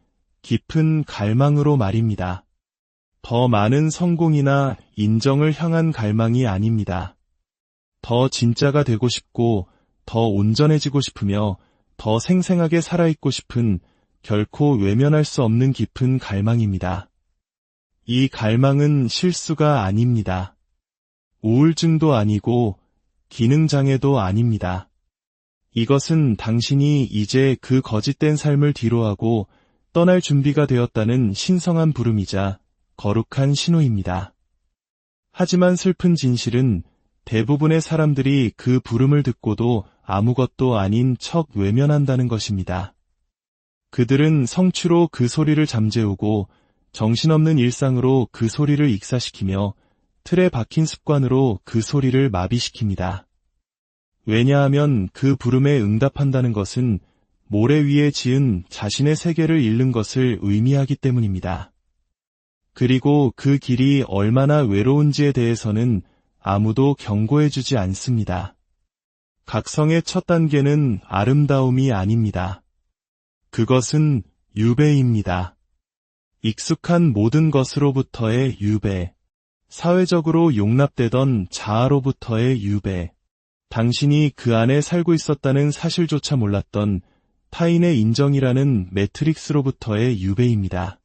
깊은 갈망으로 말입니다. 더 많은 성공이나 인정을 향한 갈망이 아닙니다. 더 진짜가 되고 싶고, 더 온전해지고 싶으며, 더 생생하게 살아있고 싶은 결코 외면할 수 없는 깊은 갈망입니다. 이 갈망은 실수가 아닙니다. 우울증도 아니고 기능장애도 아닙니다. 이것은 당신이 이제 그 거짓된 삶을 뒤로하고 떠날 준비가 되었다는 신성한 부름이자 거룩한 신호입니다. 하지만 슬픈 진실은 대부분의 사람들이 그 부름을 듣고도 아무것도 아닌 척 외면한다는 것입니다. 그들은 성취로 그 소리를 잠재우고 정신없는 일상으로 그 소리를 익사시키며 틀에 박힌 습관으로 그 소리를 마비시킵니다. 왜냐하면 그 부름에 응답한다는 것은 모래 위에 지은 자신의 세계를 잃는 것을 의미하기 때문입니다. 그리고 그 길이 얼마나 외로운지에 대해서는 아무도 경고해주지 않습니다. 각성의 첫 단계는 아름다움이 아닙니다. 그것은 유배입니다. 익숙한 모든 것으로부터의 유배. 사회적으로 용납되던 자아로부터의 유배, 당신이 그 안에 살고 있었다는 사실조차 몰랐던 타인의 인정이라는 매트릭스로부터의 유배입니다.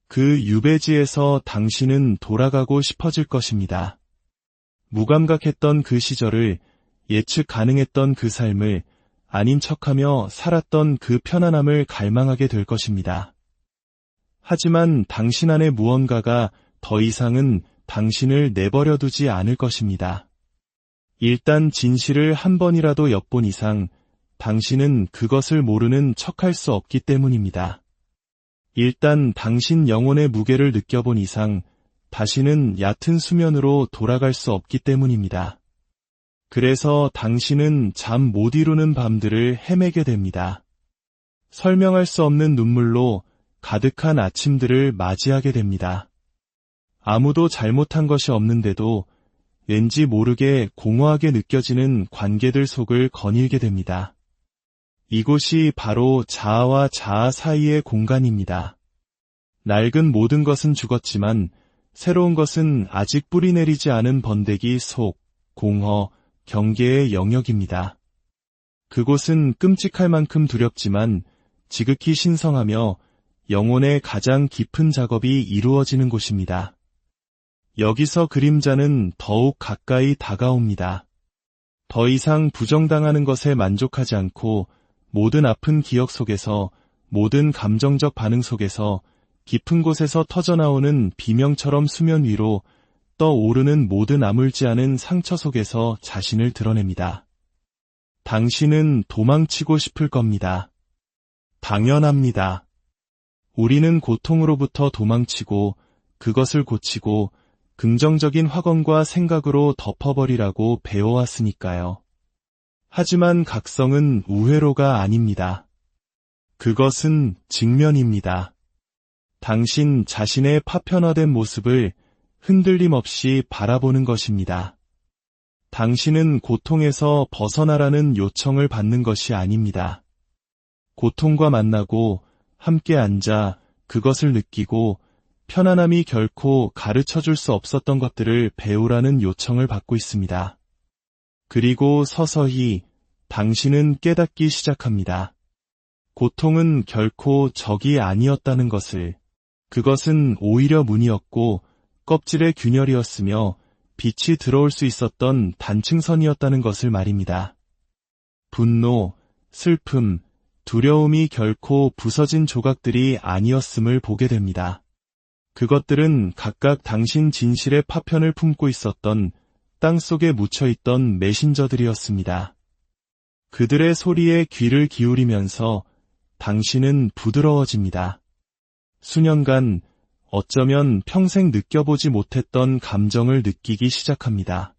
그 유배지에서 당신은 돌아가고 싶어질 것입니다. 무감각했던 그 시절을, 예측 가능했던 그 삶을, 아닌 척하며 살았던 그 편안함을 갈망하게 될 것입니다. 하지만 당신 안에 무언가가 더 이상은 당신을 내버려 두지 않을 것입니다. 일단 진실을 한 번이라도 엿본 이상 당신은 그것을 모르는 척할 수 없기 때문입니다. 일단 당신 영혼의 무게를 느껴본 이상 다시는 얕은 수면으로 돌아갈 수 없기 때문입니다. 그래서 당신은 잠 못 이루는 밤들을 헤매게 됩니다. 설명할 수 없는 눈물로 가득한 아침들을 맞이하게 됩니다. 아무도 잘못한 것이 없는데도 왠지 모르게 공허하게 느껴지는 관계들 속을 거닐게 됩니다. 이곳이 바로 자아와 자아 사이의 공간입니다. 낡은 모든 것은 죽었지만 새로운 것은 아직 뿌리 내리지 않은 번데기 속, 공허, 경계의 영역입니다. 그곳은 끔찍할 만큼 두렵지만 지극히 신성하며 영혼의 가장 깊은 작업이 이루어지는 곳입니다. 여기서 그림자는 더욱 가까이 다가옵니다. 더 이상 부정당하는 것에 만족하지 않고 모든 아픈 기억 속에서, 모든 감정적 반응 속에서 깊은 곳에서 터져나오는 비명처럼 수면 위로 떠오르는 모든 아물지 않은 상처 속에서 자신을 드러냅니다. 당신은 도망치고 싶을 겁니다. 당연합니다. 우리는 고통으로부터 도망치고 그것을 고치고 긍정적인 확언과 생각으로 덮어버리라고 배워왔으니까요. 하지만 각성은 우회로가 아닙니다. 그것은 직면입니다. 당신 자신의 파편화된 모습을 흔들림 없이 바라보는 것입니다. 당신은 고통에서 벗어나라는 요청을 받는 것이 아닙니다. 고통과 만나고 함께 앉아 그것을 느끼고 편안함이 결코 가르쳐줄 수 없었던 것들을 배우라는 요청을 받고 있습니다. 그리고 서서히 당신은 깨닫기 시작합니다. 고통은 결코 적이 아니었다는 것을, 그것은 오히려 문이었고 껍질의 균열이었으며 빛이 들어올 수 있었던 단층선이었다는 것을 말입니다. 분노, 슬픔, 두려움이 결코 부서진 조각들이 아니었음을 보게 됩니다. 그것들은 각각 당신 진실의 파편을 품고 있었던 땅속에 묻혀있던 메신저들이었습니다. 그들의 소리에 귀를 기울이면서 당신은 부드러워집니다. 수년간 어쩌면 평생 느껴보지 못했던 감정을 느끼기 시작합니다.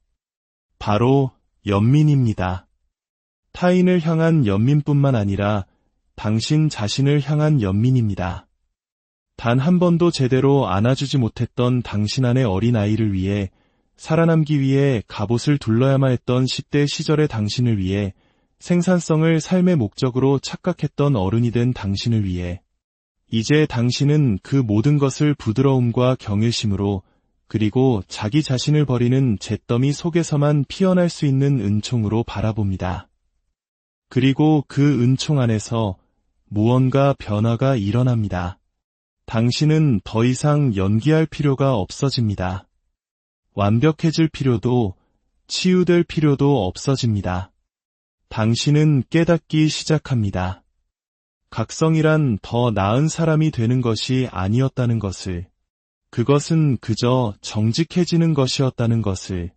바로 연민입니다. 타인을 향한 연민뿐만 아니라 당신 자신을 향한 연민입니다. 단 한 번도 제대로 안아주지 못했던 당신 안의 어린아이를 위해, 살아남기 위해 갑옷을 둘러야만 했던 10대 시절의 당신을 위해, 생산성을 삶의 목적으로 착각했던 어른이 된 당신을 위해, 이제 당신은 그 모든 것을 부드러움과 경외심으로, 그리고 자기 자신을 버리는 잿더미 속에서만 피어날 수 있는 은총으로 바라봅니다. 그리고 그 은총 안에서 무언가 변화가 일어납니다. 당신은 더 이상 연기할 필요가 없어집니다. 완벽해질 필요도, 치유될 필요도 없어집니다. 당신은 깨닫기 시작합니다. 각성이란 더 나은 사람이 되는 것이 아니었다는 것을, 그것은 그저 정직해지는 것이었다는 것을,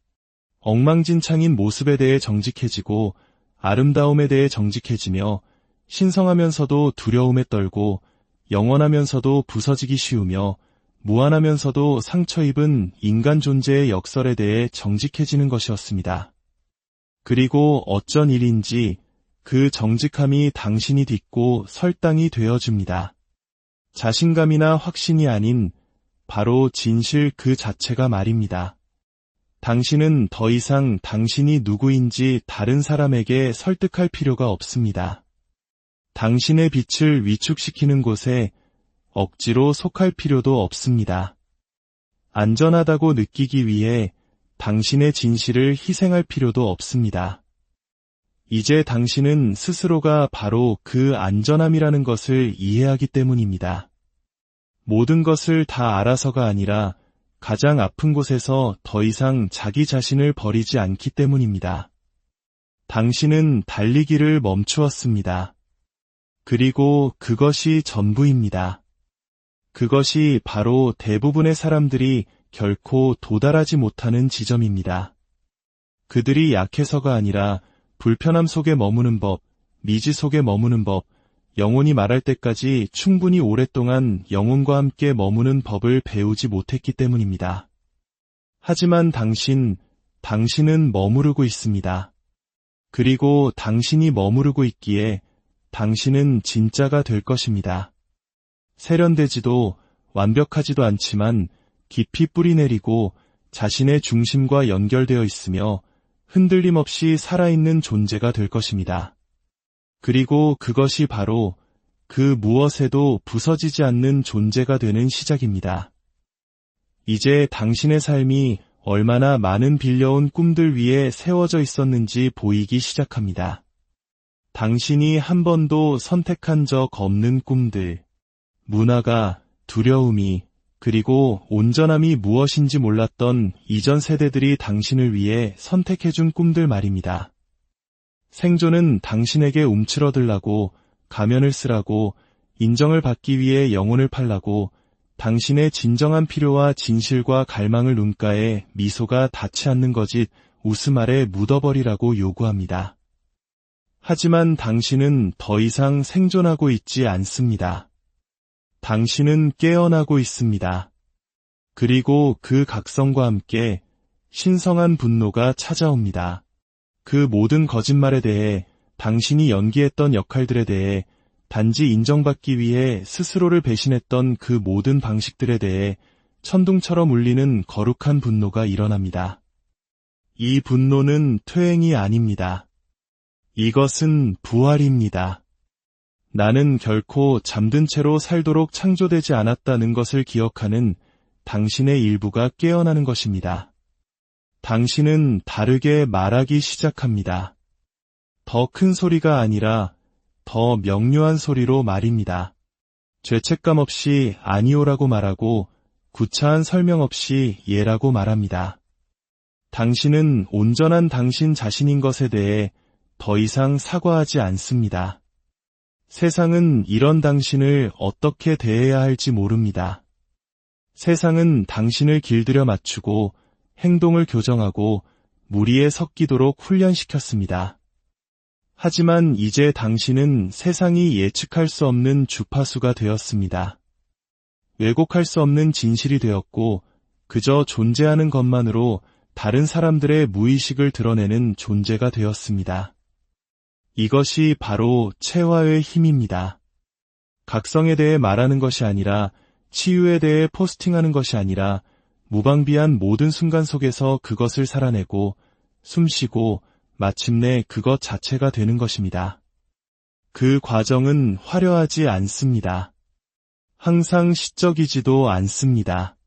엉망진창인 모습에 대해 정직해지고 아름다움에 대해 정직해지며 신성하면서도 두려움에 떨고 영원하면서도 부서지기 쉬우며 무한하면서도 상처 입은 인간 존재의 역설에 대해 정직해지는 것이었습니다. 그리고 어쩐 일인지 그 정직함이 당신이 딛고 설당이 되어줍니다. 자신감이나 확신이 아닌 바로 진실 그 자체가 말입니다. 당신은 더 이상 당신이 누구인지 다른 사람에게 설득할 필요가 없습니다. 당신의 빛을 위축시키는 곳에 억지로 속할 필요도 없습니다. 안전하다고 느끼기 위해 당신의 진실을 희생할 필요도 없습니다. 이제 당신은 스스로가 바로 그 안전함이라는 것을 이해하기 때문입니다. 모든 것을 다 알아서가 아니라 가장 아픈 곳에서 더 이상 자기 자신을 버리지 않기 때문입니다. 당신은 달리기를 멈추었습니다. 그리고 그것이 전부입니다. 그것이 바로 대부분의 사람들이 결코 도달하지 못하는 지점입니다. 그들이 약해서가 아니라 불편함 속에 머무는 법, 미지 속에 머무는 법, 영혼이 말할 때까지 충분히 오랫동안 영혼과 함께 머무는 법을 배우지 못했기 때문입니다. 하지만 당신은 머무르고 있습니다. 그리고 당신이 머무르고 있기에 당신은 진짜가 될 것입니다. 세련되지도 완벽하지도 않지만 깊이 뿌리내리고 자신의 중심과 연결되어 있으며 흔들림 없이 살아있는 존재가 될 것입니다. 그리고 그것이 바로 그 무엇에도 부서지지 않는 존재가 되는 시작입니다. 이제 당신의 삶이 얼마나 많은 빌려온 꿈들 위에 세워져 있었는지 보이기 시작합니다. 당신이 한 번도 선택한 적 없는 꿈들, 문화가, 두려움이, 그리고 온전함이 무엇인지 몰랐던 이전 세대들이 당신을 위해 선택해준 꿈들 말입니다. 생존은 당신에게 움츠러들라고, 가면을 쓰라고, 인정을 받기 위해 영혼을 팔라고, 당신의 진정한 필요와 진실과 갈망을 눈가에 미소가 닿지 않는 거짓 웃음 아래 묻어버리라고 요구합니다. 하지만 당신은 더 이상 생존하고 있지 않습니다. 당신은 깨어나고 있습니다. 그리고 그 각성과 함께 신성한 분노가 찾아옵니다. 그 모든 거짓말에 대해, 당신이 연기했던 역할들에 대해, 단지 인정받기 위해 스스로를 배신했던 그 모든 방식들에 대해 천둥처럼 울리는 거룩한 분노가 일어납니다. 이 분노는 퇴행이 아닙니다. 이것은 부활입니다. 나는 결코 잠든 채로 살도록 창조되지 않았다는 것을 기억하는 당신의 일부가 깨어나는 것입니다. 당신은 다르게 말하기 시작합니다. 더 큰 소리가 아니라 더 명료한 소리로 말입니다. 죄책감 없이 아니오라고 말하고 구차한 설명 없이 예라고 말합니다. 당신은 온전한 당신 자신인 것에 대해 더 이상 사과하지 않습니다. 세상은 이런 당신을 어떻게 대해야 할지 모릅니다. 세상은 당신을 길들여 맞추고 행동을 교정하고 무리에 섞이도록 훈련시켰습니다. 하지만 이제 당신은 세상이 예측할 수 없는 주파수가 되었습니다. 왜곡할 수 없는 진실이 되었고 그저 존재하는 것만으로 다른 사람들의 무의식을 드러내는 존재가 되었습니다. 이것이 바로 체화의 힘입니다. 각성에 대해 말하는 것이 아니라, 치유에 대해 포스팅하는 것이 아니라 무방비한 모든 순간 속에서 그것을 살아내고 숨쉬고 마침내 그것 자체가 되는 것입니다. 그 과정은 화려하지 않습니다. 항상 시적이지도 않습니다.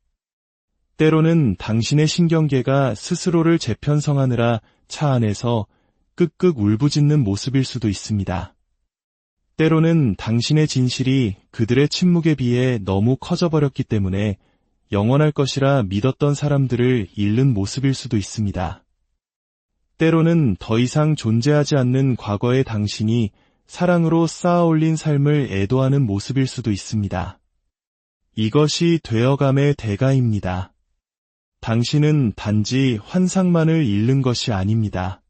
때로는 당신의 신경계가 스스로를 재편성하느라 차 안에서 끄끄 울부짖는 모습일 수도 있습니다. 때로는 당신의 진실이 그들의 침묵에 비해 너무 커져버렸기 때문에 영원할 것이라 믿었던 사람들을 잃는 모습일 수도 있습니다. 때로는 더 이상 존재하지 않는 과거의 당신이 사랑으로 쌓아올린 삶을 애도하는 모습일 수도 있습니다. 이것이 되어감의 대가입니다. 당신은 단지 환상만을 잃는 것이 아닙니다.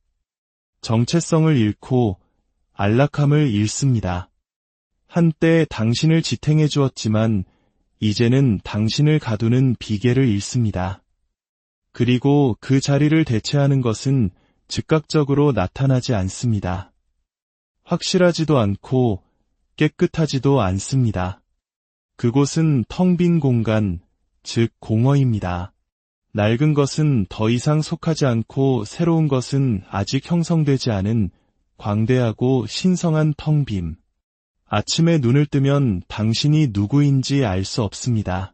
정체성을 잃고 안락함을 잃습니다. 한때 당신을 지탱해 주었지만 이제는 당신을 가두는 비계를 잃습니다. 그리고 그 자리를 대체하는 것은 즉각적으로 나타나지 않습니다. 확실하지도 않고 깨끗하지도 않습니다. 그곳은 텅 빈 공간, 즉 공허입니다. 낡은 것은 더 이상 속하지 않고 새로운 것은 아직 형성되지 않은 광대하고 신성한 텅 빔. 아침에 눈을 뜨면 당신이 누구인지 알 수 없습니다.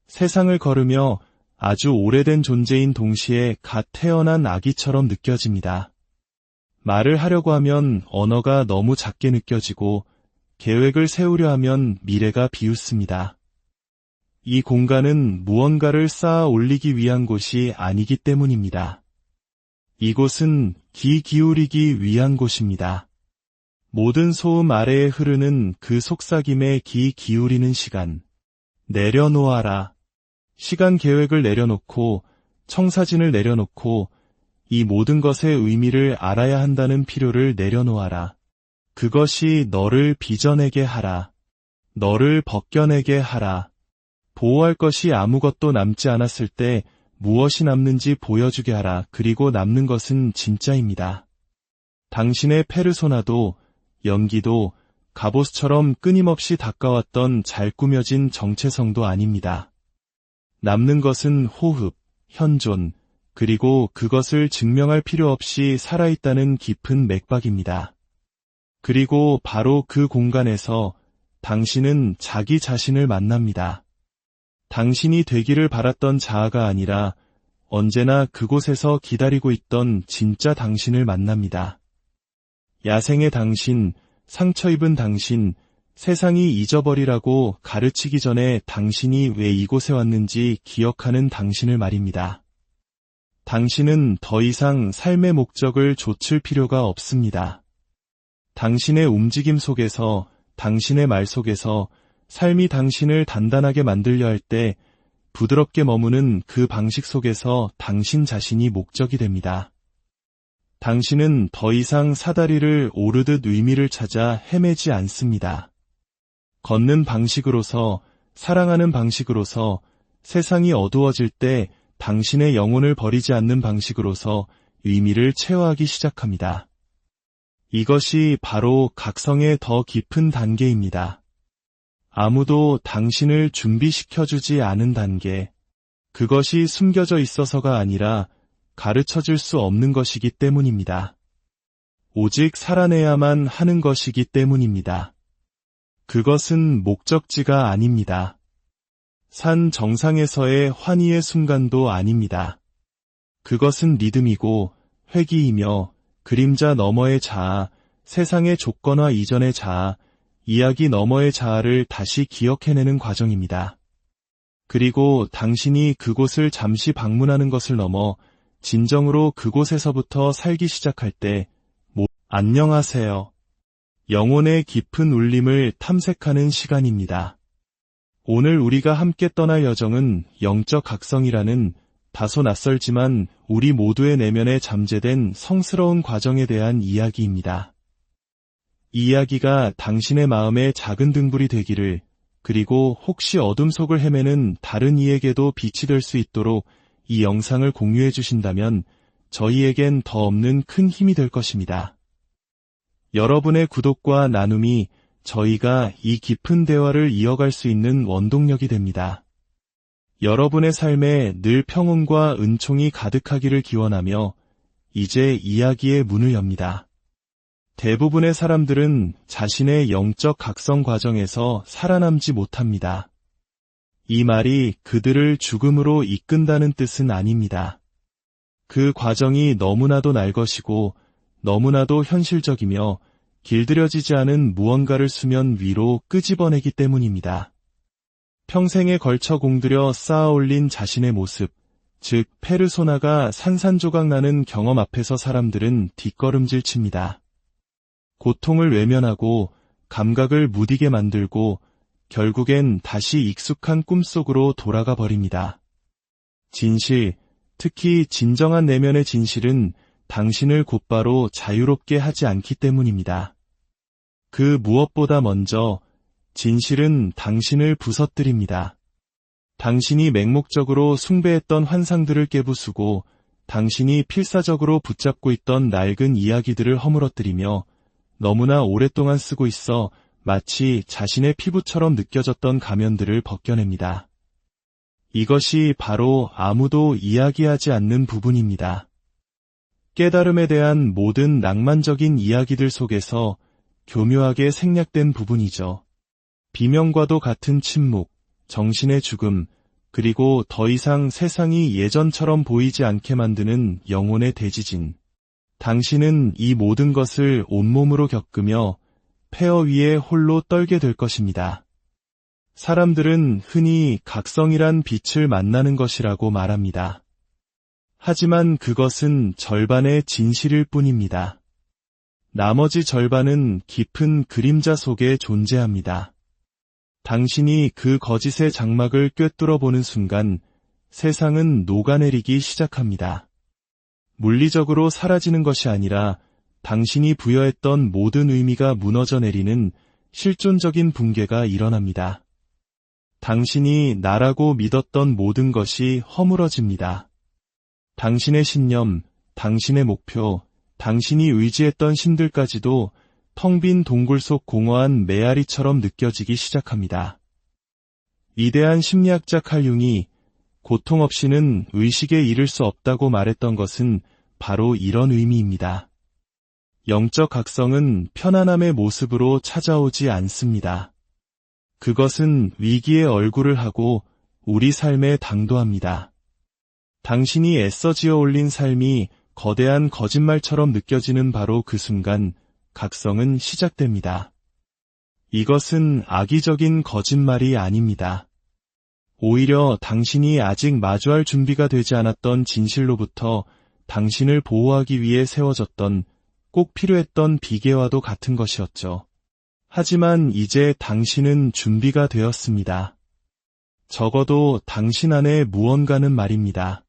세상을 걸으며 아주 오래된 존재인 동시에 갓 태어난 아기처럼 느껴집니다. 말을 하려고 하면 언어가 너무 작게 느껴지고 계획을 세우려 하면 미래가 비웃습니다. 이 공간은 무언가를 쌓아 올리기 위한 곳이 아니기 때문입니다. 이곳은 귀 기울이기 위한 곳입니다. 모든 소음 아래에 흐르는 그 속삭임에 귀 기울이는 시간. 내려놓아라. 시간 계획을 내려놓고 청사진을 내려놓고 이 모든 것의 의미를 알아야 한다는 필요를 내려놓아라. 그것이 너를 빚어내게 하라. 너를 벗겨내게 하라. 보호할 것이 아무것도 남지 않았을 때 무엇이 남는지 보여주게 하라. 그리고 남는 것은 진짜입니다. 당신의 페르소나도 연기도 갑옷처럼 끊임없이 닦아왔던 잘 꾸며진 정체성도 아닙니다. 남는 것은 호흡, 현존, 그리고 그것을 증명할 필요 없이 살아있다는 깊은 맥박입니다. 그리고 바로 그 공간에서 당신은 자기 자신을 만납니다. 당신이 되기를 바랐던 자아가 아니라 언제나 그곳에서 기다리고 있던 진짜 당신을 만납니다. 야생의 당신, 상처 입은 당신, 세상이 잊어버리라고 가르치기 전에 당신이 왜 이곳에 왔는지 기억하는 당신을 말입니다. 당신은 더 이상 삶의 목적을 좇을 필요가 없습니다. 당신의 움직임 속에서, 당신의 말 속에서 삶이 당신을 단단하게 만들려 할 때 부드럽게 머무는 그 방식 속에서 당신 자신이 목적이 됩니다. 당신은 더 이상 사다리를 오르듯 의미를 찾아 헤매지 않습니다. 걷는 방식으로서, 사랑하는 방식으로서, 세상이 어두워질 때 당신의 영혼을 버리지 않는 방식으로서 의미를 체화하기 시작합니다. 이것이 바로 각성의 더 깊은 단계입니다. 아무도 당신을 준비시켜주지 않은 단계. 그것이 숨겨져 있어서가 아니라 가르쳐줄 수 없는 것이기 때문입니다. 오직 살아내야만 하는 것이기 때문입니다. 그것은 목적지가 아닙니다. 산 정상에서의 환희의 순간도 아닙니다. 그것은 리듬이고 회귀이며 그림자 너머의 자아, 세상의 조건화 이전의 자아, 이야기 너머의 자아를 다시 기억해내는 과정입니다. 그리고 당신이 그곳을 잠시 방문하는 것을 넘어 진정으로 그곳에서부터 살기 시작할 때, 안녕하세요. 영혼의 깊은 울림을 탐색하는 시간입니다. 오늘 우리가 함께 떠날 여정은 영적 각성이라는 다소 낯설지만 우리 모두의 내면에 잠재된 성스러운 과정에 대한 이야기입니다. 이 이야기가 당신의 마음의 작은 등불이 되기를, 그리고 혹시 어둠 속을 헤매는 다른 이에게도 빛이 될 수 있도록 이 영상을 공유해 주신다면 저희에겐 더 없는 큰 힘이 될 것입니다. 여러분의 구독과 나눔이 저희가 이 깊은 대화를 이어갈 수 있는 원동력이 됩니다. 여러분의 삶에 늘 평온과 은총이 가득하기를 기원하며 이제 이야기의 문을 엽니다. 대부분의 사람들은 자신의 영적 각성 과정에서 살아남지 못합니다. 이 말이 그들을 죽음으로 이끈다는 뜻은 아닙니다. 그 과정이 너무나도 날 것이고 너무나도 현실적이며 길들여지지 않은 무언가를 수면 위로 끄집어내기 때문입니다. 평생에 걸쳐 공들여 쌓아올린 자신의 모습, 즉 페르소나가 산산조각 나는 경험 앞에서 사람들은 뒷걸음질 칩니다. 고통을 외면하고 감각을 무디게 만들고 결국엔 다시 익숙한 꿈속으로 돌아가 버립니다. 진실, 특히 진정한 내면의 진실은 당신을 곧바로 자유롭게 하지 않기 때문입니다. 그 무엇보다 먼저 진실은 당신을 부서뜨립니다. 당신이 맹목적으로 숭배했던 환상들을 깨부수고 당신이 필사적으로 붙잡고 있던 낡은 이야기들을 허물어뜨리며 너무나 오랫동안 쓰고 있어 마치 자신의 피부처럼 느껴졌던 가면들을 벗겨냅니다. 이것이 바로 아무도 이야기하지 않는 부분입니다. 깨달음에 대한 모든 낭만적인 이야기들 속에서 교묘하게 생략된 부분이죠. 비명과도 같은 침묵, 정신의 죽음, 그리고 더 이상 세상이 예전처럼 보이지 않게 만드는 영혼의 대지진. 당신은 이 모든 것을 온몸으로 겪으며 폐허 위에 홀로 떨게 될 것입니다. 사람들은 흔히 각성이란 빛을 만나는 것이라고 말합니다. 하지만 그것은 절반의 진실일 뿐입니다. 나머지 절반은 깊은 그림자 속에 존재합니다. 당신이 그 거짓의 장막을 꿰뚫어 보는 순간 세상은 녹아내리기 시작합니다. 물리적으로 사라지는 것이 아니라 당신이 부여했던 모든 의미가 무너져 내리는 실존적인 붕괴가 일어납니다. 당신이 나라고 믿었던 모든 것이 허물어집니다. 당신의 신념, 당신의 목표, 당신이 의지했던 신들까지도 텅 빈 동굴 속 공허한 메아리처럼 느껴지기 시작합니다. 위대한 심리학자 칼 융이 고통 없이는 의식에 이를 수 없다고 말했던 것은 바로 이런 의미입니다. 영적 각성은 편안함의 모습으로 찾아오지 않습니다. 그것은 위기의 얼굴을 하고 우리 삶에 당도합니다. 당신이 애써 지어 올린 삶이 거대한 거짓말처럼 느껴지는 바로 그 순간 각성은 시작됩니다. 이것은 악의적인 거짓말이 아닙니다. 오히려 당신이 아직 마주할 준비가 되지 않았던 진실로부터 당신을 보호하기 위해 세워졌던 꼭 필요했던 비계와도 같은 것이었죠. 하지만 이제 당신은 준비가 되었습니다. 적어도 당신 안에 무언가는 말입니다.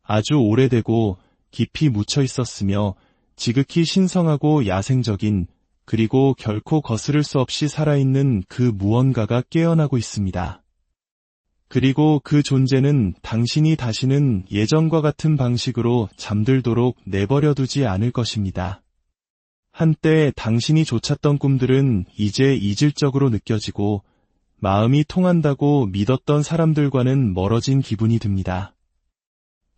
아주 오래되고 깊이 묻혀 있었으며 지극히 신성하고 야생적인 그리고 결코 거스를 수 없이 살아있는 그 무언가가 깨어나고 있습니다. 그리고 그 존재는 당신이 다시는 예전과 같은 방식으로 잠들도록 내버려두지 않을 것입니다. 한때 당신이 좇았던 꿈들은 이제 이질적으로 느껴지고 마음이 통한다고 믿었던 사람들과는 멀어진 기분이 듭니다.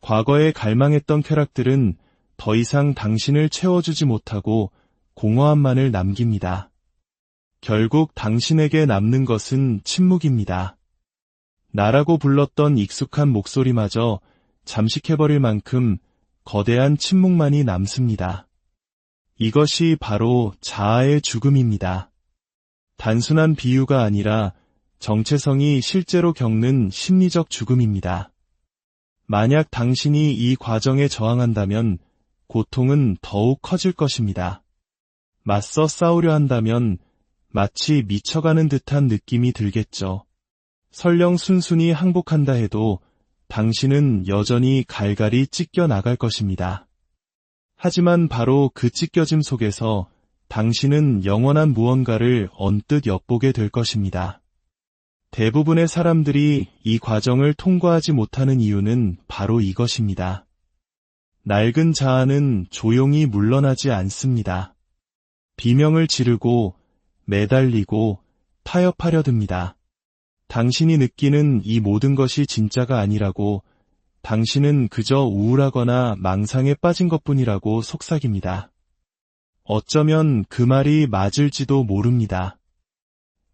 과거에 갈망했던 쾌락들은 더 이상 당신을 채워주지 못하고 공허함만을 남깁니다. 결국 당신에게 남는 것은 침묵입니다. 나라고 불렀던 익숙한 목소리마저 잠식해버릴 만큼 거대한 침묵만이 남습니다. 이것이 바로 자아의 죽음입니다. 단순한 비유가 아니라 정체성이 실제로 겪는 심리적 죽음입니다. 만약 당신이 이 과정에 저항한다면 고통은 더욱 커질 것입니다. 맞서 싸우려 한다면 마치 미쳐가는 듯한 느낌이 들겠죠. 설령 순순히 항복한다 해도 당신은 여전히 갈갈이 찢겨 나갈 것입니다. 하지만 바로 그 찢겨짐 속에서 당신은 영원한 무언가를 언뜻 엿보게 될 것입니다. 대부분의 사람들이 이 과정을 통과하지 못하는 이유는 바로 이것입니다. 낡은 자아는 조용히 물러나지 않습니다. 비명을 지르고 매달리고 타협하려 듭니다. 당신이 느끼는 이 모든 것이 진짜가 아니라고, 당신은 그저 우울하거나 망상에 빠진 것뿐이라고 속삭입니다. 어쩌면 그 말이 맞을지도 모릅니다.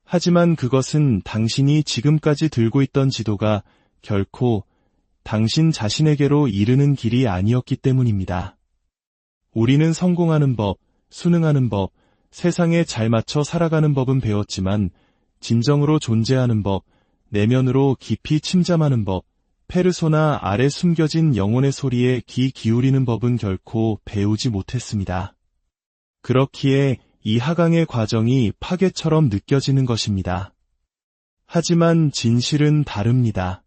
하지만 그것은 당신이 지금까지 들고 있던 지도가 결코 당신 자신에게로 이르는 길이 아니었기 때문입니다. 우리는 성공하는 법, 순응하는 법, 세상에 잘 맞춰 살아가는 법은 배웠지만 진정으로 존재하는 법, 내면으로 깊이 침잠하는 법, 페르소나 아래 숨겨진 영혼의 소리에 귀 기울이는 법은 결코 배우지 못했습니다. 그렇기에 이 하강의 과정이 파괴처럼 느껴지는 것입니다. 하지만 진실은 다릅니다.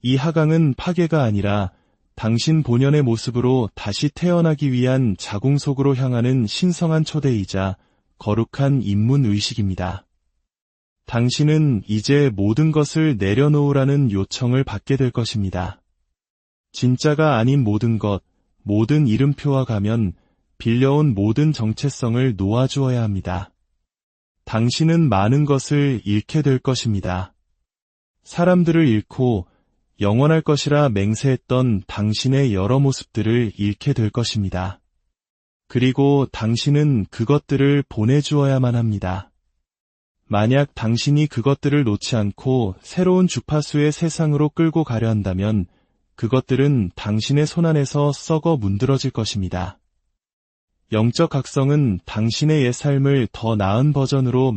이 하강은 파괴가 아니라 당신 본연의 모습으로 다시 태어나기 위한 자궁 속으로 향하는 신성한 초대이자 거룩한 입문의식입니다. 당신은 이제 모든 것을 내려놓으라는 요청을 받게 될 것입니다. 진짜가 아닌 모든 것, 모든 이름표와 가면, 빌려온 모든 정체성을 놓아주어야 합니다. 당신은 많은 것을 잃게 될 것입니다. 사람들을 잃고 영원할 것이라 맹세했던 당신의 여러 모습들을 잃게 될 것입니다. 그리고 당신은 그것들을 보내주어야만 합니다. 만약 당신이 그것들을 놓지 않고 새로운 주파수의 세상으로 끌고 가려 한다면 그것들은 당신의 손안에서 썩어 문드러질 것입니다. 영적 각성은 당신의 옛 삶을 더 나은 버전으로